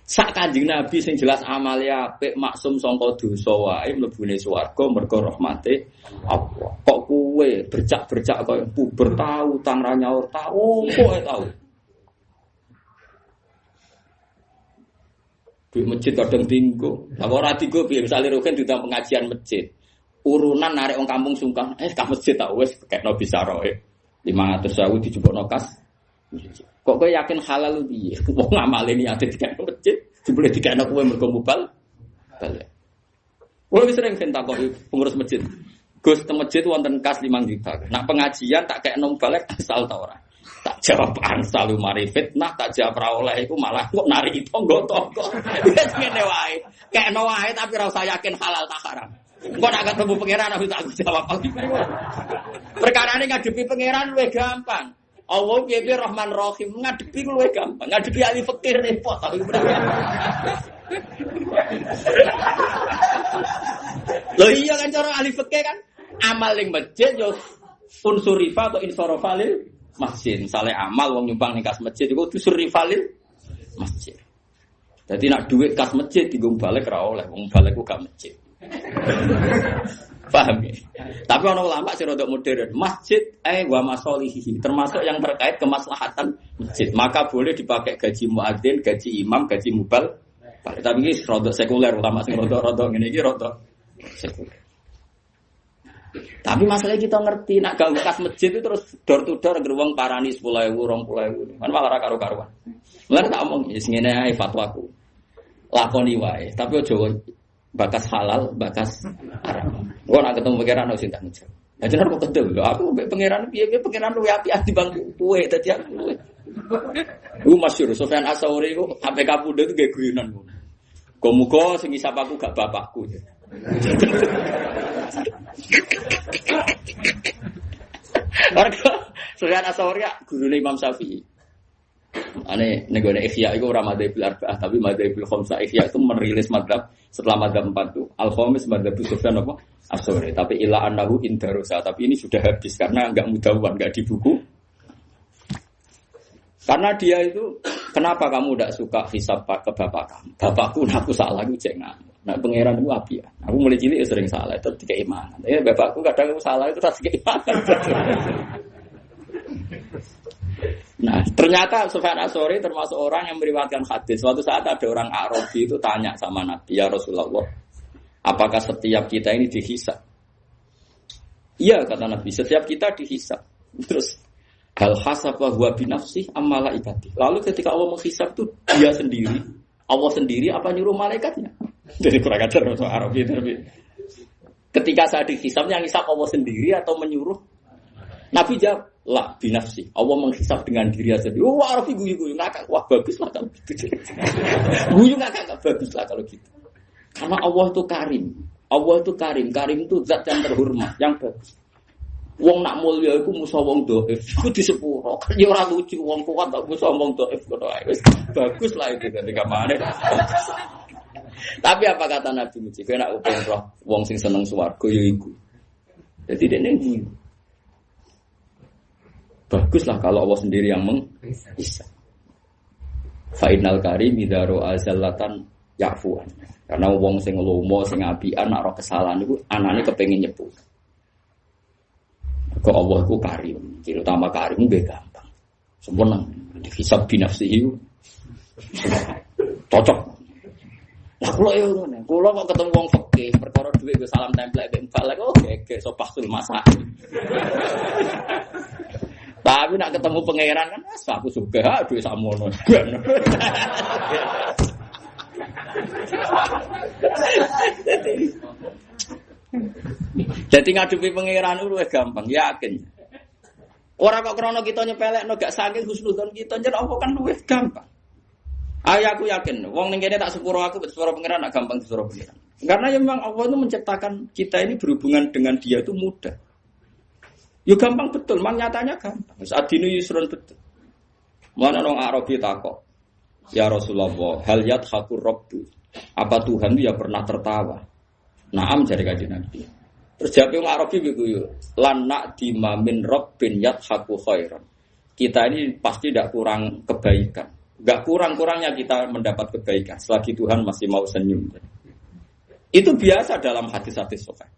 Sak Kanjeng Nabi sing jelas amale apik maksum sangka dosa wae mlebune swarga mergo rahmate Allah. Kok kowe bercak-bercak koyo puber tau tang ra nyaur tau kok tau. Di masjid kadang tinggo. Lah ora tinggo piye misale roken ditang pengajian masjid. Urunan narik wong kampung sungkan, ka masjid tak wis kekno bisa roe. 500.000 dijupukno kas. Kok kowe yakin halal piye? Wong amale niate dikene masjid, jebule dikene kowe mergo mubal. Balik. Kowe wis sering takoki pengurus masjid. Gus te masjid wonten kas 5 juta. Nak pengajian tak kekno balik asal ta ora? Tak jawab ansal mari fitnah, tak jawab ra oleh iku malah kok nari tangga-tangga. Wis ngene wae. Kekno wae tapi ora usah yakin halal ta haram. Engko nak ketemu pangeran aku tak jawab. Perkarane ngadepi pangeran luwih gampang. Allah piye Rahman Rahim ngadepi ku luwih gampang. Ngadepi ahli fikih repot. Loh iya kan cara ahli fikih kan amal ning masjid yo unsurifa atau insorofalil masjid. Misale amal wong nyumbang ning kas masjid iku unsurivalil masjid. Dadi nak duit kas masjid dienggo balik ra oleh wong balik ku gak masjid. Paham ya? Tapi orang ulama sih rodok modern. Masjid wa masolihi termasuk yang terkait kemaslahatan masjid. Maka boleh dipakai gaji muadzin, gaji imam, gaji mubal. Tapi ini rodok sekuler. Ulama sih rodok ini rodok sekuler. Tapi masalahnya kita ngerti nak gak bekas masjid itu terus door to door geruang parani 10.000, 20.000. Kan malah ra karu-karuan. Mulane tak omong wis ngene ae fatwaku. Lakoni wae, tapi aja bakas halal, bakas haram. Kok nak ketemu pangeran harus tanggung jawab. Lah jeneng kok kedel lho, aku mbek pangeran piye-piye pangeran luwih apik dibanding kowe dadi aku. Iku masyhur Sufyan Ats-Tsauri iku sampe kapundhut nggih guyonan ngono. Muga sing isap aku gak bapakku. Warga Sufyan Ats-Tsauri gurune Imam Syafi'i. Ane negone Ihya itu ora madzhabil arba'ah tapi madzhabil khamsah. Ihya itu merilis madzhab setelah madzhab 4 itu. Al-Khamis madzhab Sufyan apa? Ats-Tsauri. Tapi ila annahu indarusa. Tapi ini sudah habis karena enggak mudawwan, enggak di buku. Karena dia itu kenapa kamu enggak suka hisab ke bapak kamu? Bapakku aku salah ku jenengan. Nah, pangeran itu api ya. Aku mulai cilik sering salah itu dikei mangan. Bapakku kadang aku salah itu tak dikei mangan. Nah, ternyata Sufyan Ats-Tsauri termasuk orang yang meriwayatkan hadis. Suatu saat ada orang Arabi itu tanya sama Nabi, "Ya Rasulullah, apakah setiap kita ini dihisab?" Iya, kata Nabi, setiap kita dihisab. Terus, hal hasaba huwa binafsih amala ibadi. Lalu ketika Allah menghisab itu dia sendiri, Allah sendiri apa nyuruh malaikatnya? Jadi kurang ajar orang Arabi tapi ketika saya dihisab, yang hisab Allah sendiri atau menyuruh? Nabi jawab, lah binafsi. Allah menghisab dengan diri sendiri. Wah, Arabi guyu-guyu ngakak. Wah, baguslah kalau gitu. Guyu ngakak baguslah kalau gitu. Karena Allah itu karim. Allah itu karim. Karim itu zat yang terhormat, yang bagus. Wong nak mulya iku musa wong dhaif. Iku disepuro. Ya ora lucu wong kuat tak musa wong dhaif ngono ae. Wis baguslah itu ketika mane. Tapi apa kata Nabi Muji? Kowe nak upeng roh wong sing seneng swarga ya iku. Dadi dene guyu. Baguslah kalau Allah sendiri yang menghisab. Fa'inal karim idaro azallatan ya'fuan. Karena wong sing lomo sing apian nek kesalahan iku anane kepengin nyepur. Kok Allah iku karim, terutama karim nggih gampang. Sempurna dihisab binafsihi. Cocok. Lah kula yo ngene. Kula kok ketemu wong fikih perkara dhuwit go salam templek mbek balik oh gege sopasul masak. Tapi nak ketemu pangeran kan aku suka duit samono. Jadi ngadepi pangeran luwih gampang, yakin. Ora kok krana kita nyepelekno gak saking husnudzon kita njen apa kan luwih gampang. Ayo aku yakin, wong ning kene tak sepuro aku sepuro pangeran nak gampang sepuro pangeran. Karena memang Allah itu menciptakan kita ini berhubungan dengan dia itu mudah. Ya gampang betul, mang nyatanya gampang. Adinu yusrun betul. Mana orang Arabi takok, ya Rasulullah, hal yadhakur rabbu. Apa Tuhan itu ya pernah tertawa? Naam jari kanjeng Nabi. Terus jawab orang Arabi begitu, lan na'dima min rabbin yadhaku khairan. Kita ini pasti tidak kurang kebaikan. Enggak kurang-kurangnya kita mendapat kebaikan selagi Tuhan masih mau senyum. Itu biasa dalam hadis-hadis sahih.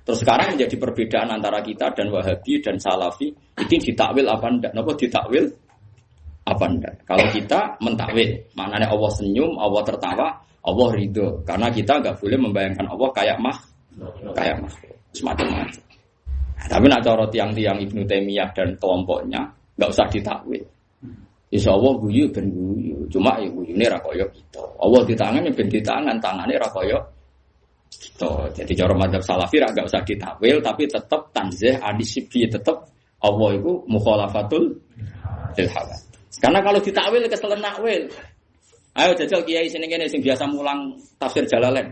Terus sekarang menjadi perbedaan antara kita dan Wahabi dan Salafi itu ditakwil apa enggak? Napa ditakwil apa enggak? Kalau kita mentakwil, maknanya Allah senyum, Allah tertawa, Allah ridho. Karena kita enggak boleh membayangkan Allah kayak semacam-macam. Tapi nak cara tiang-tiang Ibnu Taimiyah dan kelompoknya enggak usah ditakwil. Insya Allah guyu ben guyu, cuma ya guyune ra kaya kita. Allah di tangan ya ben di tangan, tangannya ra kaya kita. Jadi cara mazhab Salafi ra enggak usah ditakwil tapi tetap tanzih adisibi tetap Allah itu mukhalafatul lil hawa. Karena kalau ditakwil keselen nakwil. Ayo jajal kiai sini kene sing biasa mulang tafsir Jalalain.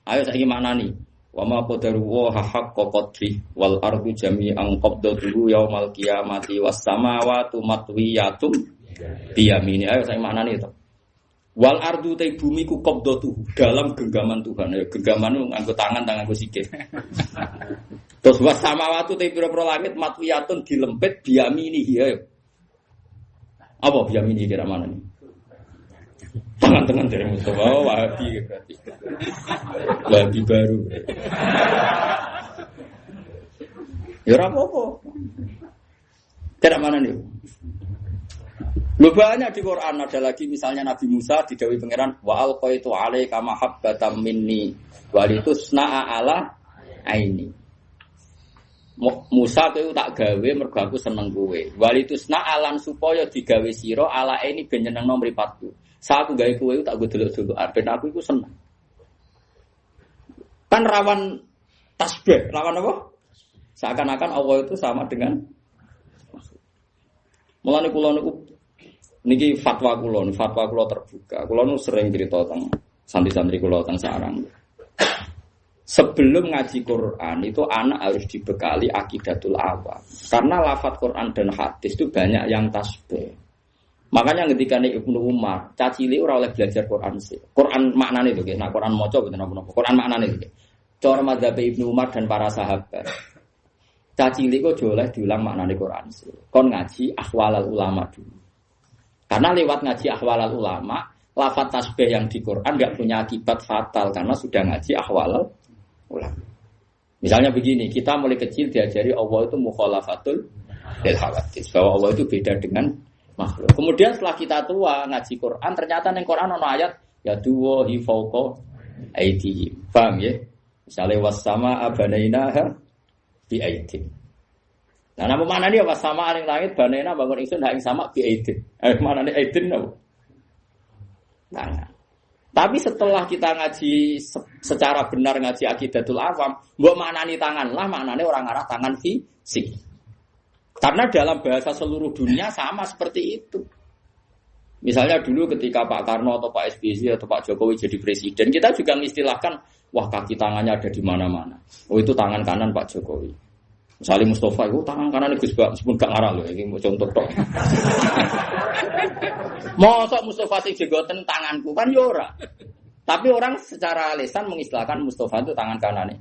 Ayo saiki maknani. Wa ma qadaru wa haqqa qadri wal ardu jami'an qabdatuhu yaumal qiyamati was samawati matwiyatum biyamini. Ayo saiki maknani to. Wal ardu te bumi ku qabdatuhu dalam genggaman Tuhan. Ya genggaman nganggo tangan nganggo sikil. Terus was samawati te pira-pira langit matwiyatun dilempit biyamini ya. Apa biyamini kira mana nih? Tangan-tangan dari Mustafa Wahabi berarti. Wahabi baru. Ya ora apa-apa. Kira mana nih? Lu banyak di Quran ada lagi misalnya Nabi Musa didhawuhi pangeran wa alqaitu alaika mahabbatan minni walitusna'a ala aini. Musa kowe tak gawe mergo aku seneng kowe. Walitusna alan supaya digawe sira ala aini ben nyenengno mripatku. Saat aku gawe kowe tak go delok-delok ben aku iku seneng. Kan rawan tasbih, rawan apa? Seakan-akan Allah itu sama dengan mulane kula niku niki fatwa kula terbuka. Kula nu sering cerita tentang santri-santri kula teng sarang. Sebelum ngaji Quran itu anak harus dibekali akidatul awam. Karena lafaz Quran dan hadis itu banyak yang tasbih. Makanya ketika Ibnu Umar, cacili ora oleh belajar Quran sih. Quran maknane itu, nah Quran maca mboten napa-napa. Quran maknane itu. Cara mazhab Ibnu Umar dan para sahabat. Cacili kok oleh diulang maknane Quran sih. Kon ngaji ahwalul ulama dulu. Karena lewat ngaji ahwalul ulama, lafaz tasbih yang di Quran enggak punya akibat fatal karena sudah ngaji ahwalul ulama. Misalnya begini, kita mulai kecil diajari Allah itu mukhalafatul lil hawadits, bahwa Allah itu beda dengan makhluk. Kemudian setelah kita tua ngaji Quran, ternyata ning Quran ana ayat ya duwahi fauqa aidihim. Paham ya? Misalnya was-sama abanainaha bi aidin. Nah, napa maknane was-sama ning langit banaina bangun ingsun hak ing sama bi aidin. Maknane aidin napa? Tangan. Tapi setelah kita ngaji secara benar ngaji akidatul awam, mbok maknani tangan lah, maknane orang arah tangan fisik. Karena dalam bahasa seluruh dunia sama seperti itu. Misalnya dulu ketika Pak Karno atau Pak SBY atau Pak Jokowi jadi presiden, kita juga mengistilahkan, wah kaki tangannya ada di mana-mana. Oh itu tangan kanan Pak Jokowi. Misalnya Mustafa itu tangan kanan Gus Bak, meskipun gak ngarah loh, ini mau contoh tok. Mosok Mustafa sing jegoten tanganku kan ya ora. Tapi orang secara lisan mengistilahkan Mustafa itu tangan kanane.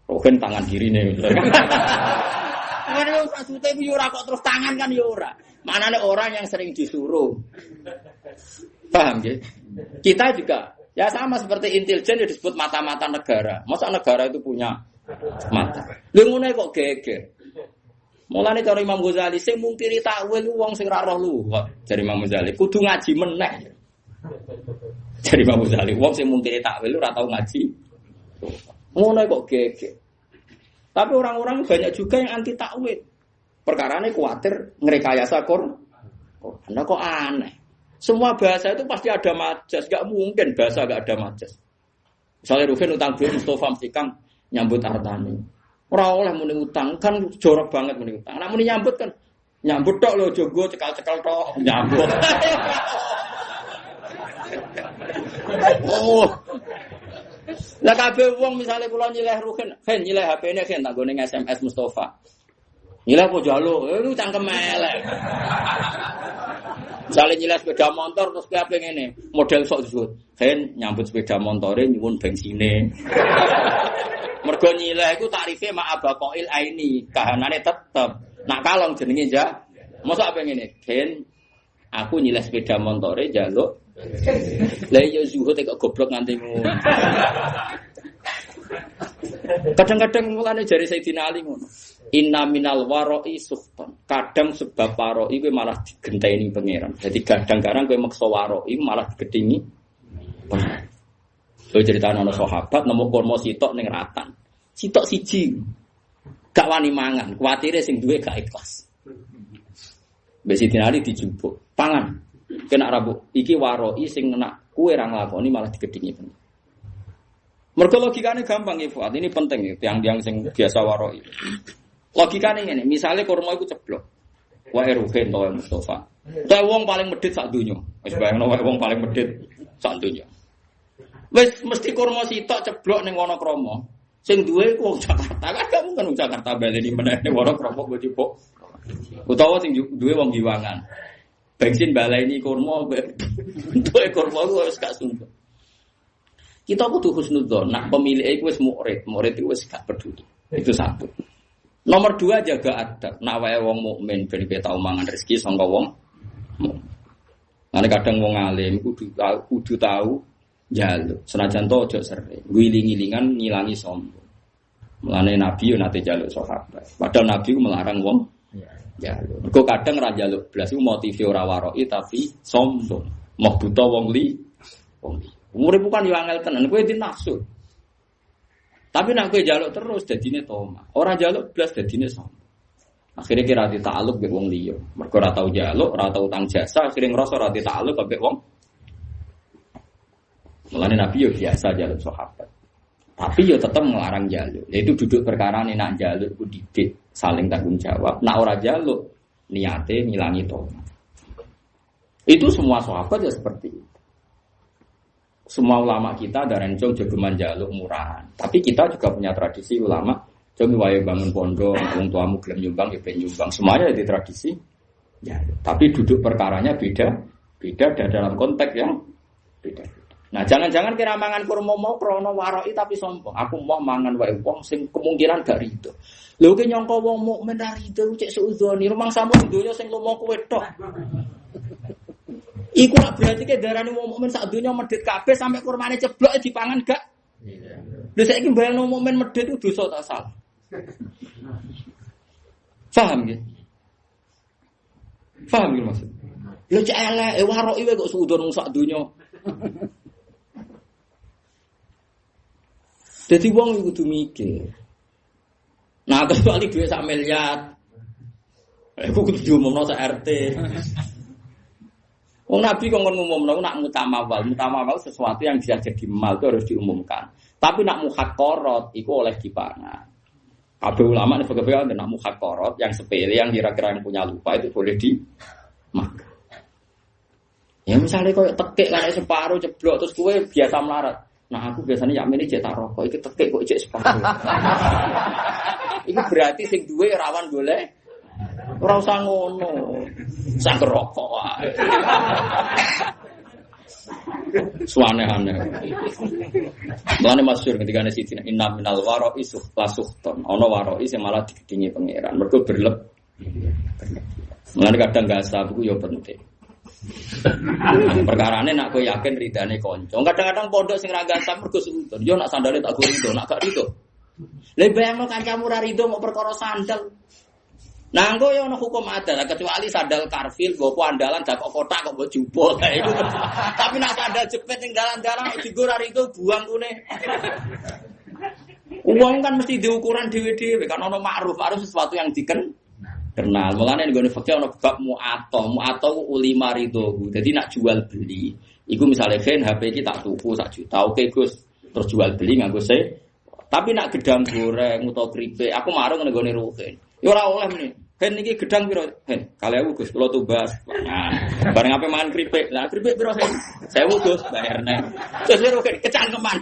Rogen tangan kirine. Mana maksudnya itu ora kok terus tangan kan ya ora. Manane orang yang sering disuruh. Paham ya? Kita juga ya sama seperti intelijen disebut mata-mata negara. Masa negara itu punya mata? Lha ngono kok geger. Mulane cara Imam Ghazali sing mungkiri takwil wong sing ra roh luhut. Jare Imam Ghazali kudu ngaji meneh. Jare Imam Ghazali wong sing mungkiri takwil ora tau ngaji. Ngono kok geger. Tapi orang-orang banyak juga yang anti takwil. Perkarane kuwatir ngrekayasa Quran. Nah kok aneh. Semua bahasa itu pasti ada majas, enggak mungkin bahasa enggak ada majas. Misalnya Ruhin utang duit Mustafa mesti Kang nyambut artane. Ora oleh muni utang kan jorok banget muni utang. Nek muni nyambut kan nyambut tok lho jogo cekal-cekal tok nyambut. Oh. Lah kabeh wong misale kula nyileh Ruhin, "Hen nyileh HP-ne Hen tak gone SMS Mustafa." Nyileh kok jalo, lu cangkem elek. Misalnya nyileh sepeda motor terus kayak ngene, model sok disebut. Hen nyambut sepeda motore nyuwun bensine. Mergo nyileh iku tarife ma'abaqail aini, kahanane tetep. Nak kalong jenenge ja. Mosok apa ngene? Hen aku nyileh sepeda motore njaluk. Lah iya zuhud kok goblok nganti ngono. Kadang-kadang mulane jari Sayyidina Ali ngono. Inna minal waro'i suhton. Kadang sebab waro'i kowe malah digenteni pangeran. Jadi kadang-kadang kowe maksa waro'i malah digedingi pangeran. Kowe critane ana sahabat nemu kurma sitok ning ratan. Sitok siji. Gak wani mangan, kuwatire sing duwe gak ikhlas. Mbek Sayyidina Ali dijupuk. Pangan. Kena rabuk iki waro'i sing nak kowe ra nglakoni malah digedingi pangeran. Mergo logikane gampang ya Fuad. Ini penting ya tiang-tiang sing biasa waro'i. Logikane ngene, misale kurma iku ceblok. Wae Ruhin to Mustafa. Kae wong paling medhit sak donya. Wis bayangno wae wong paling medhit sak donya. Wis mesti kurma sitok ceblok ning Wonokromo. Sing duwe ku wong Jakarta. Kan gak mungkin wong Jakarta baleni meneh ning Wonokromo go dipok. Utawa sing duwe wong Giwangan. Bensin baleni kurma duwe kurma ku wis gak sumpah. Kita kudu husnudzon. Nah, pemilik iku wis murid iku wis gak peduli. Itu satu. Nomor 2 jaga adab. Nak wae wong mukmin ben kowe tau mangan rezeki saka wong mukmin. Nek kadang wong alim kudu tahu njaluk. Senajan to aja sering. Ngiling-ngilingan ngilangi sombong. Mulane Nabi yo nate njaluk sahabat. Padahal Nabi ku melarang wong njaluk. Mergo kadang ra njaluk blas iku motive ora waroki tapi sombong. Mau buta wong li. Umure bukan yo angel tenan, kowe di nafsu. Tapi nek kowe njaluk terus dadine toma. Ora njaluk blas dadine sombong. Akhire kira ditakluk mbek wong liya. Mergo ora tau njaluk, ora tau utang jasa, akhire ngrasa ora ditakluk mbek wong. Mulane Nabi yo biasa njaluk sahabat. Tapi yo tetep nglarang njaluk. Yaitu duduk perkarane nak njaluk ku didik, saling tanggung jawab. Nak ora njaluk niate ngilangi toma. Itu semua sahabat ya seperti itu. Semua ulama kita dari Encong jogeman jaluk murahan. Tapi kita juga punya tradisi ulama. Jom wae bangun pondok, wong tuamu gelem nyumbang, ya ben nyumbang. Semuanya di tradisi. Ya, tapi duduk perkaranya beda dalam konteks yang beda. Nah, jangan-jangan kira mangan kurma mau krono waroi tapi sombong. Aku mau mangan wae wong sing kemungkinan gak rido. Lho ki nyangka wong mukmin ra rido cek suudzoni, rumang samu donya sing lumo kowe tok. Iku berarti ke darani wong mukmin sak donya medhit kabeh sampai kurmane ceblok dipangan gak? Iya. Lha saiki bayangno mukmin medhit itu dosa tak salah. Paham nggih? Paham nggih maksud? Lho cek elek waroki wae kok suudon sak donya. Dadi wong iku kudu mikir. Nah, kecuali duwe sak miliar. Iku kudu diumumno sak RT. Wong Nabi kok ngomongno nak mutamawal sesuatu yang bisa jadi mal itu harus diumumkan. Tapi nak muhaqqarat iku oleh dipangan. Kabeh ulama nek kabeh nak muhaqqarat yang sepele yang kira-kira yang punya lupa itu boleh dimakan. Ya misalnya koyo tekek lare separuh ceblok terus kowe biasa melarat. Nah aku biasanya yakmene cek rokok iki tekek kok cek separuh. Iku berarti sing duwe rawan golek ora usah ngono. Sak rokok wae. Suaneh-aneh. Mulane masyhur ketika ana Sidina inna minal wara'i lasuhton. Ana wara'i sing malah digedingi pangeran. Mergo mulane kadang gak asal iku ya penting. Perkarane nak kowe yakin ridane kanca. Kadang-kadang pondok sing ra gasam mergo suudon. Yo nak sandale tak go rido, nak gak rido. Lah bayangno kancamu ra rido mau perkara sandal. Nah, engko yo ana hukum adat kecuali sandal karfil nggo andalan dak kotak kok mbok jupuk. Tapi nak sandal jepit ning dalan-dalan digo ra rido buang kune. Uang kan mesti diukuran dhewe-dhewe kan ana ma'ruf sesuatu yang kenal. Mulane nggone fikih ana bab mu'ato ulima ridho. Dadi nak jual beli, iku misale gen HP iki tak tuku 1 juta. Oke Gus, terus jual beli nganggo tapi nak gedang goreng utawa keripik, aku marung nggone rugen. Ya ora oleh meneh. Hen iki gedang piro? Hen, 2000 Gus, kula tumbas. Nah, bareng ape mangan keripik. Lah keripik piro hen? 1000 Gus, bayarne. Terus rugen kecangkeman.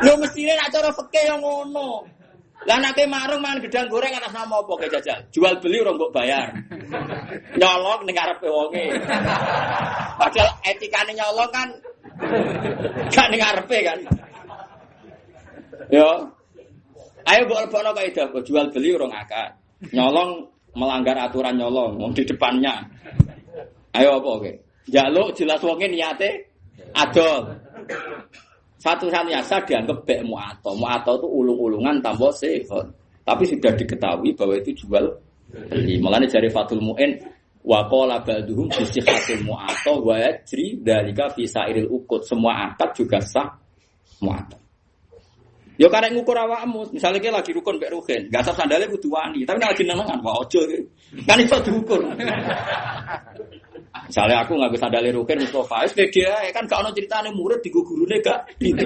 Lho mestine nak cara fikih yo ngono. Lah nek marung mangan gedang goreng atas nama apa ge jajal? Jual beli ora mbok bayar. Nyolong ning ngarepe wonge. Padahal etikane nyolong kan gak ning ngarepe kan. Yo. Ayo mbok lebokno kaidah jual beli ora ngakak. Nyolong melanggar aturan nyolong wong di depannya. Ayo apa ge? Njaluk jelas wonge niate adol. Satu-satunya asa dianggap bek mu'ato. Mu'ato itu ulung-ulungan tanpa sifat. Tapi sudah diketahui bahwa itu jual beli. Makanya dari Fathul Mu'in wa qala ba'duhum bi sihhatil mu'ato wa yajri dzalika fi sa'iril uqud. Semua akad juga sah mu'ato. Ya karek ngukur awakmu, misale ki lagi rukun mbek rugen, gak sah sandale kudu wani, tapi nek lagi nenengan wae aja. Kan iso diukur. Misalnya aku nggak bisa dalil rukin Mustafa, pede kan gak ono ceritane murid di gurune gak gitu.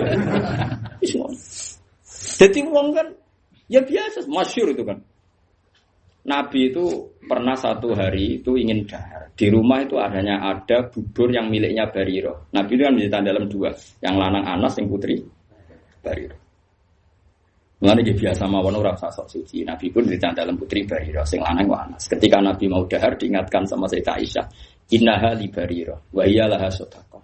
Jadi wong kan ya biasa, masyhur itu kan. Nabi itu pernah satu hari itu ingin dahar. Di rumah itu ada bubur yang miliknya Bariro. Nabi itu kan dicetak dalam 2, yang lanang Anas, yang putri Bariro. Mulane iki biasa mawon ora usah sok suci. Nabi pun dicetak dalam putri Bariro, sing lanang Anas. Ketika Nabi mau dahar diingatkan sama Sayyidah Aisyah, innaha li Bariro wa hiya laha shadaqah.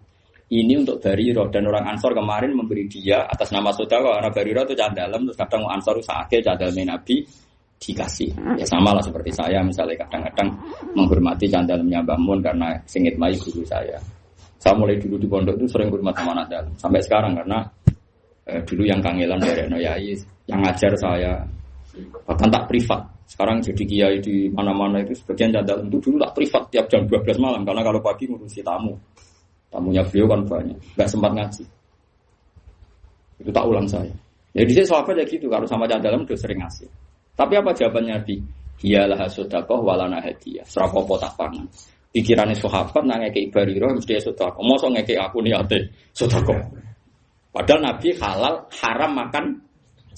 Ini untuk Bariro dan orang Ansor kemarin memberi dia atas nama sedekah karena Bariro itu cah dalam terus kadang Ansor sakit cah dalam Nabi dikasih. Ya sama lah seperti saya misalnya kadang-kadang menghormati cah dalamnya Mbah Mun karena singit mai guru saya. Saya mulai dulu di pondok itu sering hormat sama anak dalam sampai sekarang karena dulu yang kangelan dari Yai yang ngajar saya bahkan tak privat. Sekarang jadi kiai di mana-mana itu sebagian cadal itu dulu tak privat tiap jam 12 malam karena kalau pagi ngurusi tamunya beliau kan banyak, nggak sempat ngaji. Itu tak ulang saya. Jadi saya sahabat ya gitu kalau sama cadal udah sering ngasih. Tapi apa jawabannya Nabi? Iyalah sedekah walana hadiah. Serapopo tak pangan. Pikirannya sahabat nang ngekek Bariro mesti sedekah. Mosok ngekek aku niate sedekah. Padahal Nabi halal haram makan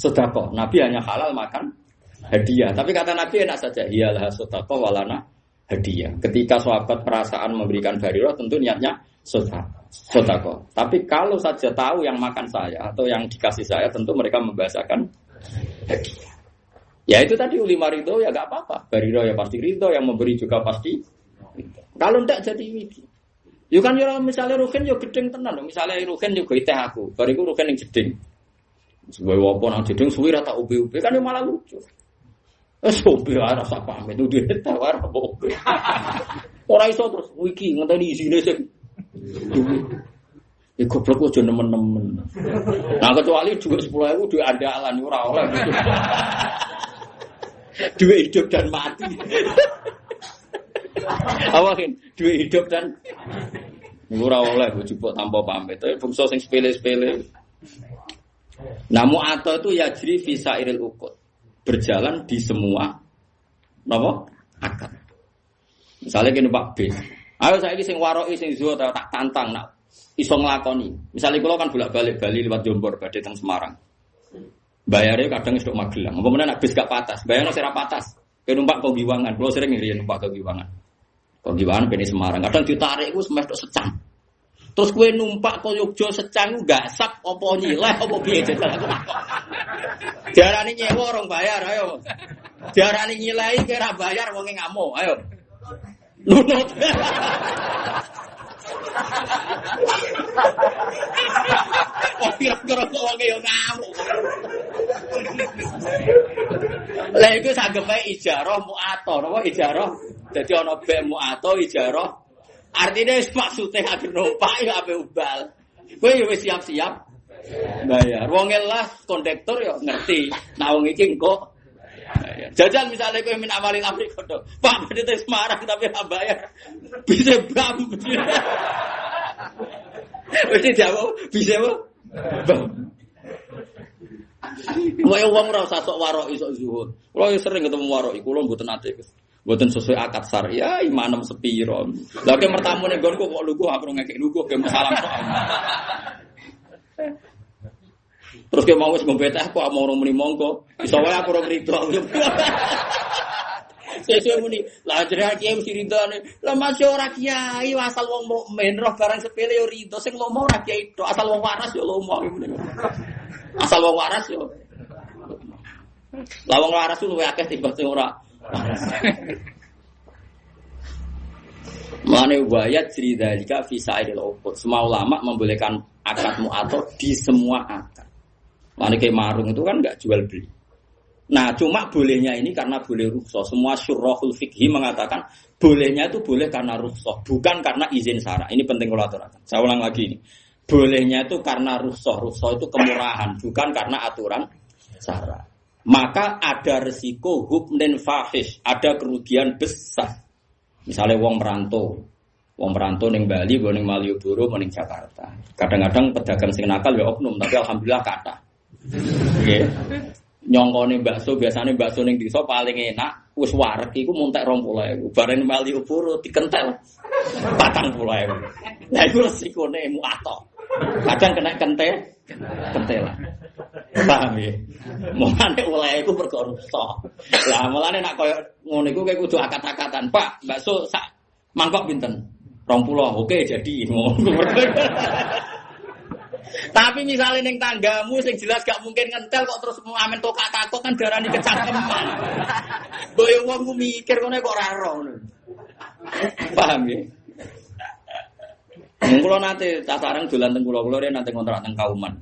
sedekah. Nabi hanya halal makan hadiah, tapi kata Nabi enak saja. Iyalah sedekah walana hadiah. Ketika sahabat perasaan memberikan Bariro, tentu niatnya sedekah. Tapi kalau saja tahu yang makan saya atau yang dikasih saya, tentu mereka membahasakan hadiah. Ya itu tadi ulima ridho ya gak apa-apa. Bariro ya pasti ridho, yang memberi juga pasti ridho. Kalau enggak jadi wiki. Yo kan yo misalnya rugen yo gedeng tenan. Misalnya rugen yo teh aku, bariku rugen yang jeding. Sebagai wapon nang jeding suwi ra tak ube-ube kan yo malah lucu. Sobe arah sak pamit itu dia tawar apa. Ora iso terus wiki ngenteni isine sing. Ya goblok aja nemen-nemen. Nah kecuali dhuwit 10.000 dhuwit andalan ora oleh. Dhuwit hidup dan mati. Awakin dhuwit hidup dan ora oleh jupuk tanpa pamit. Tapi bangsa sing sepele-sepele. Namu atau itu yajri fi sa'iril uqud. Berjalan di semua akad. Misalnya kene Pak B. Ayo saiki sing waroki sing zuhud tak tantang nak iso nglakoni. Misalnya kula kan bolak-balik Bali lewat Jombor badhe teng Semarang. Bayare kadang esuk Magelang. Apa meneh nak bis gak patas, bayarno sira patas. Ke numpak Kogiwangan, kula sering ngiriyen numpak Kogiwangan. Kogiwangan bene Semarang, kadang ditarik iku semeh tok secang. Terus kowe numpak ke Yogya secang gak sak apa nyileh apa piye jajal aku. Diarani nyewa orang bayar ayo. Diarani nyilehi kira bayar wong ngamuk ayo. Nunut. Wong kira-kira kok wong yo ngamuk. Lah iku saged wae ijarah mu'athah, napa ijarah? Dadi ana bek mu'athah ijarah. Artine maksude ape numpak ya ape ubal. Kowe yo wis siap-siap bayar. Wong elas kondektur yo ngerti. Nah wong iki engko jajal misalnya kowe min amalin amri kono. Pak badhe Semarang tapi ora bayar. Bisa bam. Wis jawab bisa apa? Bam. Wae wong ora usah sok warok isok zuhud. Kulo sering ketemu warok, kulo mboten ate. Mboten sesuai akad syariah, imanem sepiro. Lah ke mertamune nggonku kok lugu aku ngekek lugu ke salam kok. Terus ke mau wis ngombe teh kok mau muni monggo. Iso wae aku ora rido. Sesuk muni, lah jenenge kiai mesti ridone. Lah masih ora kiai asal wong mukmin roh barang sepele yo rido, sing lomo ora kiai tok, asal wong waras yo lomo ngene. Asal wong waras yo. Lah wong waras luwih akeh timbang sing ora waras. Mane wayat ceridalika fi sa'iril uqud. Semua ulama membolehkan akad mu'athah di semua akad. Mane kayak marung itu kan enggak jual beli. Nah, cuma bolehnya ini karena boleh rukhsah. Semua syurahul fikhi mengatakan bolehnya itu boleh karena rukhsah, bukan karena izin syara. Ini penting kalau aturakan. Saya ulang lagi ini. Bolehnya itu karena rukhsah. Rukhsah itu kemurahan, bukan karena aturan syara. Maka ada resiko hukmin fahish, ada kerugian besar. Misalnya wong merantau ning Bali, ning Malioboro, ning Jakarta. Kadang-kadang pedagang sing nakal ya oknum, tapi alhamdulillah kathah. Nggih. Nyongkone bakso, biasane bakso ning desa paling enak, wis wareg iku muntek 20.000. Bareng Malioboro dikentel 40.000. Lah iku resikone mu'athah. Kadang kena kentelan. Paham ya? Mulane oleh iku perkara rusak. Lah mulane nek koyo ngono iku kowe kudu akad-akadan, Pak, bakso sak mangkok pinten? 20. Oke, jadi ngono. Tapi misalnya ning tanggamu sing jelas gak mungkin ngentel kok terus mau amen tokak takok kan darani kecangkeman. Boyo wong mikir ngono kok ora ro ngono. Paham ya? Kula nate tatareng dolan teng kula nate kontrak teng Kauman.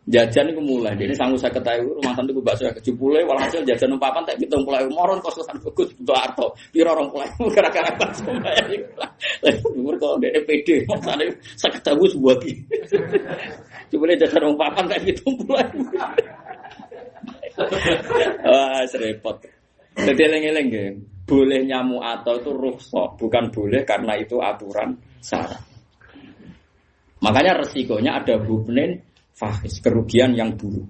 Jajan iku mulai dene 150.000 rumah santu ku bakso kejupule walhasil jajan papan tak 70.000 moron kos-kosan bagus untuk arto. Piro 20.000 gara-gara bakso bayar iku. Umur kok dene PD masane 50.000 sebuah ki. Jupule jajan papan tak 70.000. Wah, repot. Dadi eling-eling nggih. Bolehnya mu'athah itu rukhsah, bukan boleh karena itu aturan syara. Makanya resikonya ada hukmin fahis, kerugian yang buruk.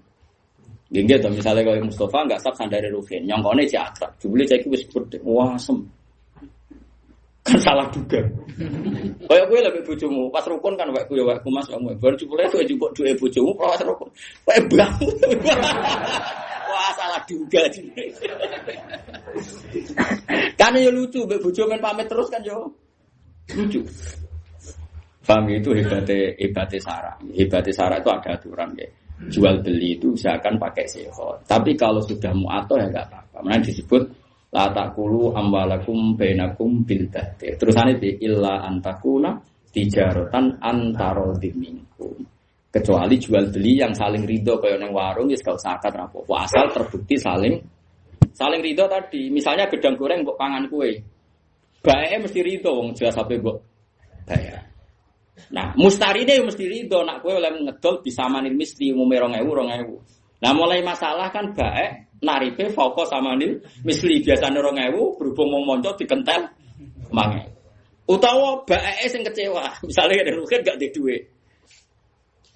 Nggih to misale kaya Mustafa enggak sab sandare Ruhin, nyongkone cek akrab. Jebule cek wis gede, wasem. Kan salah duga. Kaya kowe lek bojomu, pas rukun kan wekku ya wekku Mas kamu. Bar jebule kowe njupuk duwe bojomu pas rukun. Kowe bang. Wah, salah duga jebule. Kan ya lucu mbek bojo men pamit terus kan yo. Lucu. Paham itu hebatnya syara. Hebatnya syara itu ada aturan ya. Jual beli itu usahakan pakai sekhot. Tapi kalau sudah mu'athah ya enggak apa-apa. Mana disebut la taqulu amwalakum bainakum bil batil. Terusane di illa antakuna tijaratan antaradhim minkum. Kecuali jual beli yang saling ridho kaya ning warung wis gak usah akad rapopo. Asal terbukti saling ridho tadi. Misalnya gedang goreng mbok pangan kowe. Bae mesti ridho wong jelas ape mbok bayar. Nah, mustarine yo mesti rido nak kowe oleh ngedol bisa manil misli umume 2.000. Nah, mulai masalah kan baek narife fauqa samanil misli biasane 2.000 berhubung mau monco dikentel mange. Utawa baeke sing kecewa, misale ada rugen gak duwe dhuwit.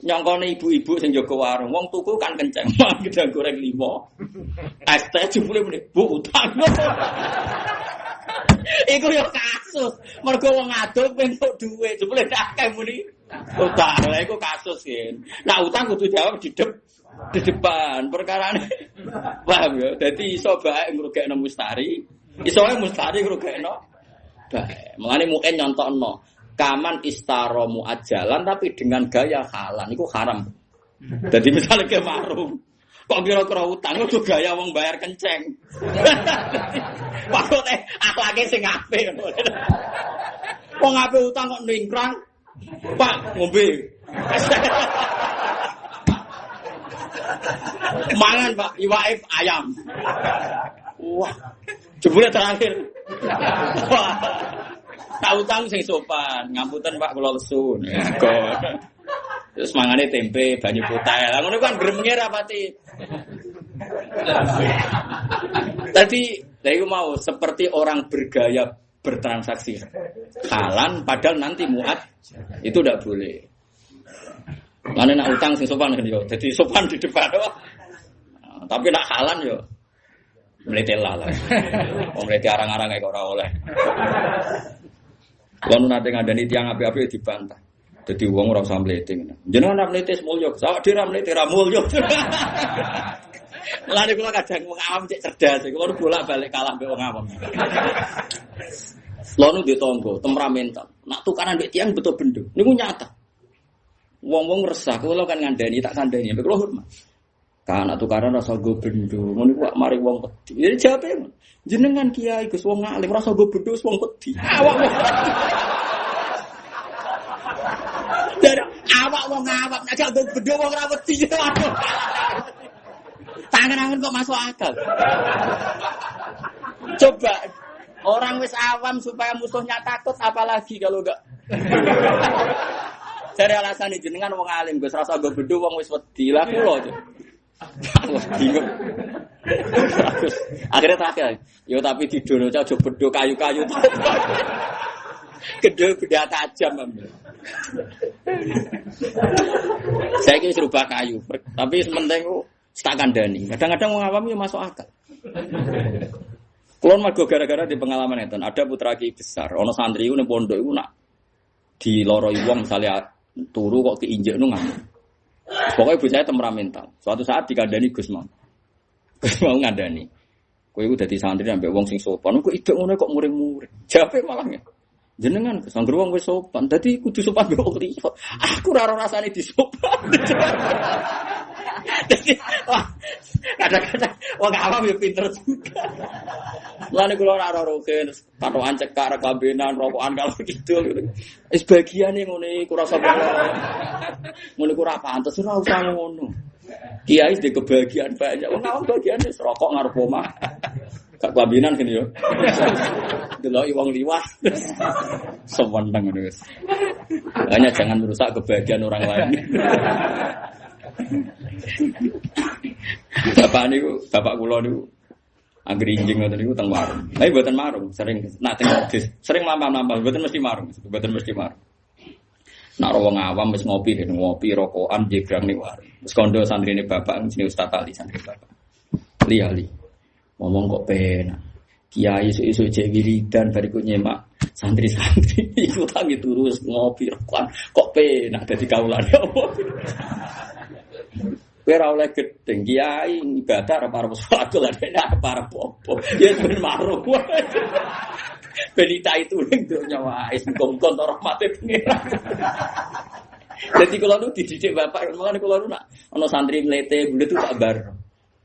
Nyongkone ibu-ibu sing jaga warung, wong tuku kan kenceng, gedang goreng 5. Es teh jebule muni, Bu utang. Iku yo kasus. Mergo wong adol entuk dhuwit, jebule akeh muni utang. Lah iku kasus yen. Nah utang kudu jawab di depan perkarane. Paham ya? Dadi iso bae ngrugekno mustari, iso wae mustari ngrugekno bae. Mulane mungkin nyontokno kaman istaromu ajalan tapi dengan gaya halan iku haram. Dadi misalnya ke warung kok kira-kira utang itu gaya wong bayar kenceng. Maksudnya akhlake sing apik. Wong apik utang kok ningkrang Pak, ngombe. Mangan Pak, iwak ayam. Wah, jebule terakhir. Wah. Tak utang sing sopan, ngapunten Pak kula lesu. Terus mangane tempe, banyu putih. Lah ngono kan gremenge rapati. Tadi saya mau seperti orang bergaya bertransaksi. Halan padahal nanti muat itu tidak boleh. Mana nak utang sing sopan kan yo. Jadi sopan di depan. Tapi nak halan yo mletela lah. Wong mlete arang-arang kok ora oleh. Kalau nate ngandani tiang api-api dibantah. Jadi uang ora usah mlete. Jenengan ora mlete mulya, awak dhewe ora mlete ra mulya. Mulane kula kadang wong awam cek cerdas, kula bolak-balik kalah mbek wong awam. Lha nu ditonggo, temperamental. Nak tukaran mbek tiang betul bendo. Niku nyata. Wong-wong resah, kula kan ngandani tak kandhani mbek kula hormat. Kan nak tukaran rasa go bendo, ngono ku mari wong wedi. Jadi jawabe jenengan kiai Gus wong alim rasa go bendo wong wedi. Awak dari awak wong awak nek gak bendo wong ora wedi. Tangan-tangan kok masuk akal. Coba orang wis awam supaya musuhnya takut apalagi kalau enggak. Dari alasan jenengan wong alim Gus rasa go bendo wong wis wedi. Lah kula bingung. Akhirnya terakhir, yo tapi di dono aja bedo kayu-kayu. Gedhe benda tajam. Saya kira serubah kayu, tapi sementing tak kandhani. Kadang-kadang wong awam yo masuk akal. Kulon mergo gara-gara di pengalaman itu, ada putra ki besar, ana santri ning pondok iku nak diloroi wong misalnya turu kok keinjek nu ngamuk. Pokoknya ibu saya temperamental. Suatu saat dikandani Gus mau ngandani. Kowe iku dadi santri ambek wong sing sopan. Kok idek ngono kok muring-muring. Jape malah ya. Jenengan sangger wong wis sopan. Dadi kudu sopan mbek wong liya. Aku ora rasane disopan. Dadi kadang-kadang wong awam yo pinter juga. Mulane kula ora roken patokan cekak rekambenan rokokan kalau kidul. Wis bagiane ngene iku rasa kula. Ngono iku ora pantes ora usah ngono. Kiai di kebahagiaan banyak. Wong awam bagiane rokok ngarep omah. Gak kelambinan kan yo. Deloki wong liwat. Sewenang ngono wis. Hanya jangan merusak kebahagiaan orang lain. Bapak kula niku anggere injing ngoten niku teng warung. Tapi mboten marung, sering nak teng hadis, sering lampah-lampah, mboten mesti marung, mboten mesti marung. Nak wong awam wis ngopi rokokan jegrang ning warung. Wis kondo santrine bapak jenenge Ustaz Ali santri bapak. Li ngomong kok penak. Kiai isu-isu cek wiridan bariku nyemak santri-santri iku tangi terus ngopi rokokan kok penak dadi kaulane apa. Kowe ora oleh gedeng kiai ibadah ora parep salat lan nek parep apa. Ya ben marung. Benita itu ning donya wae sing-sing rahmate pengira. Dadi kula nu dididik bapak, mulane kula nu nak ana santri mlete bulet itu tak bar.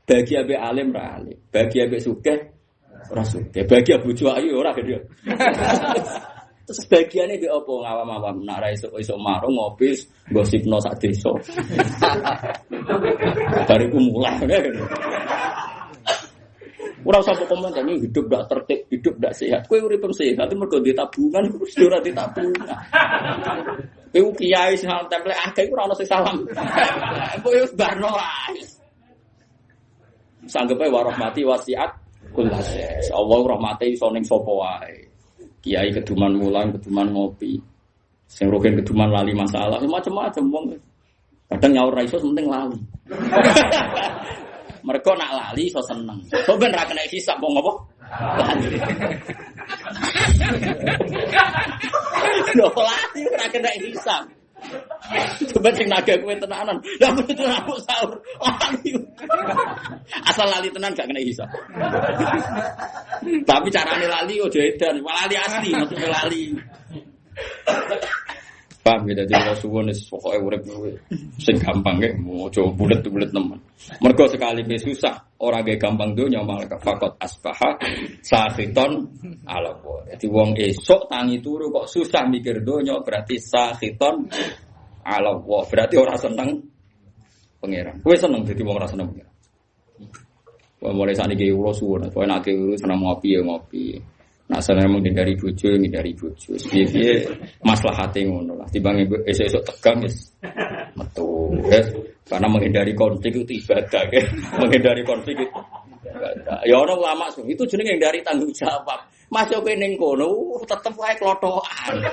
Bagi abe alim ra alim, bagi abe sugih ora sugih, bagi bojo ayu ora gede. Terus bagiane mbek apa ngawam-awam nak ra iso marung ngopi gosipno sak desa. Bariku mulai. Ora usah komentar ini hidup ndak tertib, hidup ndak sehat. Kowe urip sehat mergo di tabungan wis ora di tabungan. Kowe kiai sing templek akeh ora ono sing salam. Kowe wis barno ae. Sanggepe warahmati wasiat kullas. Allah rahmate iso ning sapa wae. Kiai keduman mulang, keduman ngopi. Sing rogen keduman lali masalah, macam-macam wong. Kadang nyaur ra iso penting lali. Mereka nak lali so seneng. So ben ra kena hisab wong apa? Lho lali ra kena hisab. Coba sing naga kowe tenanan. Lah betul aku sahur. Lali. Asal lali tenan gak kena hisab. Tapi carane lali ojo edan, lali asli maksudnya lali. Paham gitu, jadi kalau suwon es pokoknya urip sing gampang ya, mau coba bulet teman. Mergo sekali susah, orang gak gampang tuh nyamal ke fakot asbaha sahiton ala wa. Jadi wong esok tangi turu kok susah mikir donya berarti sahiton ala wa. Berarti orang seneng pangeran. Kowe seneng dadi wong ora seneng pangeran. Wong mulai saniki ulo suwon, kowe nek seneng ngopi ya ngopi. Nah, saya menghindari bojo, piye maslahate ngono lah. Timbang esuk-esuk tegang wis metu. Karena menghindari konflik itu ibadah ya. Menghindari konflik itu ibadah. Ya orang ulama itu jenenge dari tanggung jawab. Masuk ke ning kono tetep wae klothokan.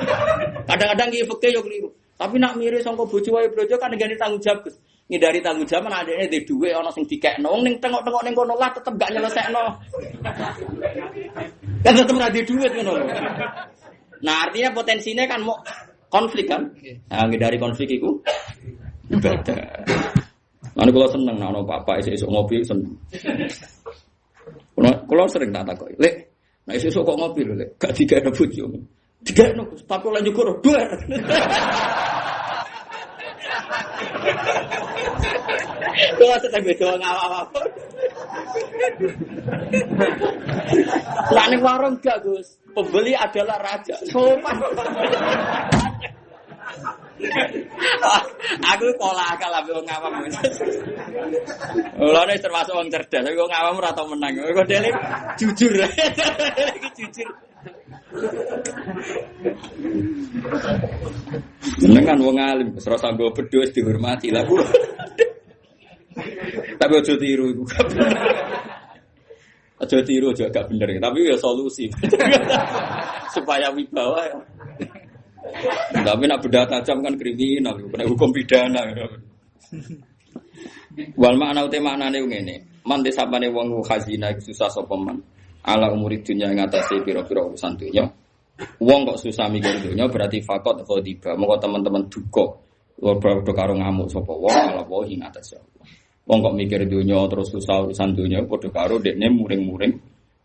Kadang-kadang iki fikih yo keliru. Tapi nak mirip sangko bojo wae bojo kan ngene tanggung jawab, Gus. Ngindari tanggung jawab nek adekne ndek dhuwit ana sing dikekno, ning tengok-tengok ning kono lah tetep gak nyelesekno. Kan tetep ora di duit ngono lho. Nah, artinya potensinya kan mau konflik kan. Nah, ngindari konflik iku ibadah. Ane kula seneng nek ana bapak esuk-esuk ngopi seneng. Kula sering tak takoki, "Lek, nek esuk kok ngopi lho, Lek, gak dikene bojo." Dikene tapi lan juga duwe. Kula sedang beda ngawak-awak. Lah ning warung gak, Gus. Pembeli adalah raja. Sopan. Aku pola akal ambek wong awam. Lha nek termasuk wong cerdas, tapi wong awam ora tau menang. Kok dhewe jujur. Iki jujur. Seneng kan wong alim, wis ora sanggo bedho wis dihormati lah. Tapi aja tiru iku. Aja tiru aja gak bener, tapi ya solusi. Supaya wibawa ya. Tapi nak beda tajam kan kriminal, kena hukum pidana. Wal makna uti maknane ngene. Man desapane wong khazina susah sapa man. Ala umuri dunya ing atase pira-pira urusan dunya. Wong kok susah mikir dunya berarti fakot khodiba. Monggo teman-teman duka. Padha karo ngamuk sapa wong ala wae ing atase Allah. Wong kok mikir dunya terus susah urusan dunya padha karo dekne muring-muring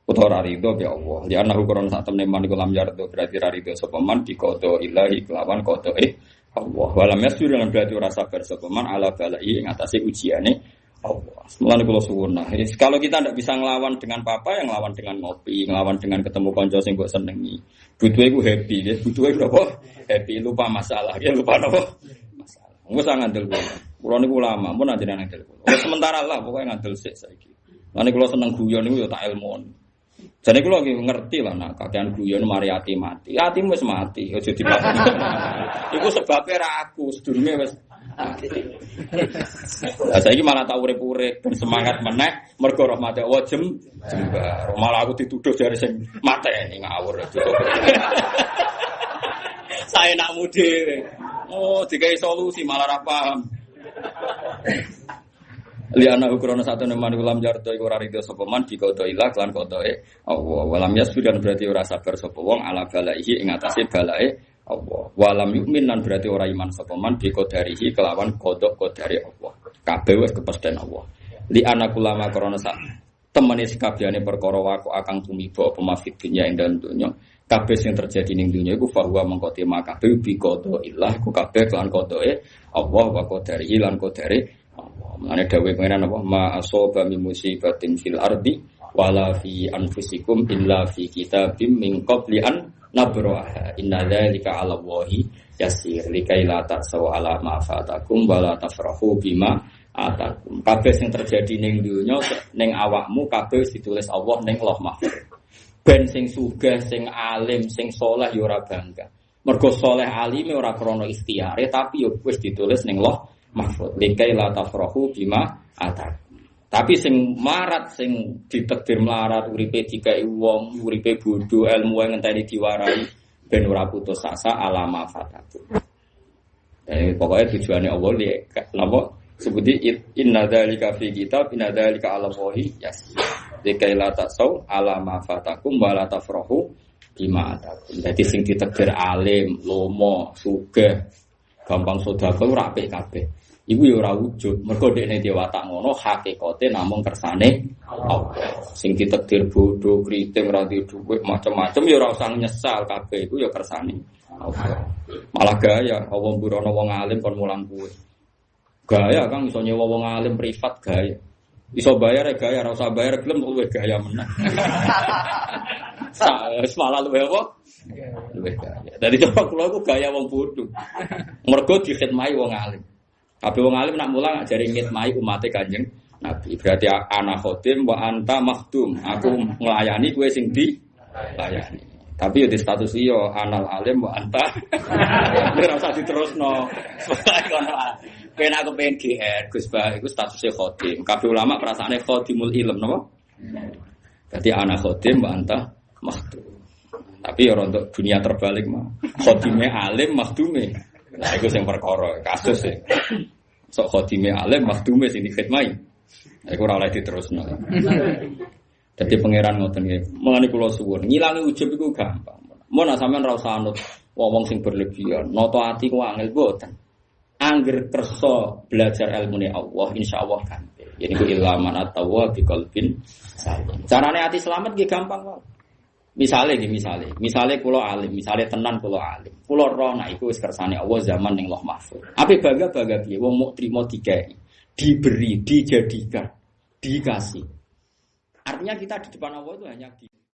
utawa rido be Allah. Ya ana ukuran sak temne man iku lam yardo berarti rido sapa man dikodo ilahi kelawan kodoe Allah. Walam yasur dengan berarti ora sabar sapa man ala balai ing atase ujiane Allah. Mulane kula suwun. Kalau kita tidak bisa ngelawan dengan apa yang ngelawan dengan ngopi, ngelawan dengan ketemu kanca sing mbok senengi. Butuhe iku happy, ya butuhe berapa? Happy, lupa masalah, ya lupa apa? Masalah. Wis ngandel kula. Kula niku ulama, mun anjenengan ngandel kula. Sementara lah pokoke ngandel sik saiki. Lan kula seneng guyon niku ya tak ilmuon. Jane kula ngerti lah nak kakean guyon mari ati mati. Atimu wis mati, aja dipaksa. Iku sebabe ra aku, sedurunge wis lah saiki malah tak urip-urip ben semangat meneh mergo rahmate Allah jembar. Malah aku dituduh dari sing mateni ngawur. Saya nakmu dhewe. Oh, dikai solusi malah ra paham. Li ana ukuran satu neman ulam jardo iku ora rido sapa man dikodo ilah lan kodoe Allah. Walam yasbidan berarti ora sabar sapa wong ala balaihi ing atase balae Allah. Walam yu'min lan berarti ora iman sapa man bi qadarihi kelawan kodok qadari Allah. Kabeh wis kepesden Allah. Li anaku lama krana sak temene sakabehane perkara waku akang tumiba apa mafid dunya ing dalem dunya. Kabeh sing terjadi ning dunya iku fahuwa mengko tema kabeh bi qadaillah ku kabeh kelan kodoke Allah wa qadarihi lan qadare Allah. Mane dawuh pengenan apa ma asaba min musibatin fil ardi wala fi anfusikum illa fi kitabim min qabli an nabroha inna dzalika 'ala Allahi yasir likai la ta'saw 'ala ma fatakum wa la tafrahu bima atakum. Kabeh sing terjadi ning donya ning awakmu kabeh ditulis Allah ning Lauh Mahfuz. Ben sing sugih, sing alim, sing saleh ya ora bangga. Mergo saleh alime ora krana ikhtiare tapi ya wis ditulis ning Lauh Mahfuz. Likai la tafrahu bima atakum. Tapi sing marat, sing ditakdir melarat, uripe dikai wong, uripe bodho, ilmu yang ngenteni diwarai, ben ora putus asa alama fataku. Pokoknya tujuannya Allah li napa sebuti inna dzalika fi kitab inna dzalika 'ala Allahi yasir. Dikai la tasau alama fatakum wa la tafrahu bima atakum. Dadi sing ditakdir alim, lomo, sugih, gampang sedekah ora apik kabeh. Iku ya ora wujud. Mergo dekne dhewe watak ngono hakikate namung kersane Allah. Sing ditakdir bodho, kriting, ra duwe dhuwit, macam-macam ya ora usah nyesal kabeh iku ya kersane Allah. Malah gaya wong burono wong alim kon mulang kuwe. Gaya Kang iso nyewa wong alim privat gaya. Iso bayar ya gaya, ora usah bayar gelem luwih gaya meneh. Malah luwih apa? Luwih gaya. Dadi coba kula iku gaya wong bodho. Mergo dikhidmati wong alim. Tapi wong alim nak mulang ajari ngitmai umate Kanjeng Nabi. Berarti ana khotim wa anta makhdum. Aku nglayani kowe sing dilayani. Tapi yo di status iyo anal alim wa anta. Ora usah diterusno. Kono aku pengen GR Gus Bah iku statusé khotim. Kabeh ulama perasaane khotimul ilm napa? Dadi ana khotim wa anta makhdum. Tapi yo untuk dunia terbalik mah. Khotime alim makhdume. Nah, itu yang perkara kasus ya. Sok khotime alim makhdume sing dikhidmati. Iku ora oleh diterusno. Dadi pangeran ngoten nggih. Mulane kula suwun, ngilangi ujub iku gampang. Mun sampean ra usah anut wong sing berlebihan. Nata ati ku angel boten. Angger kersa belajar ilmune Allah, insyaallah gampang. Jadi ku ilman atawa bi qalbin salim. Carane ati selamat nggih gampang kok. Misale kula alim, misale tenan kula alim. Kula roh nek iku wis kersane Allah zaman ning Lauh Mahfuz. Ape bangga-bangga piye wong muk trimo dikai, diberi, dijadikan, dikasih. Artinya kita di depan Allah itu hanya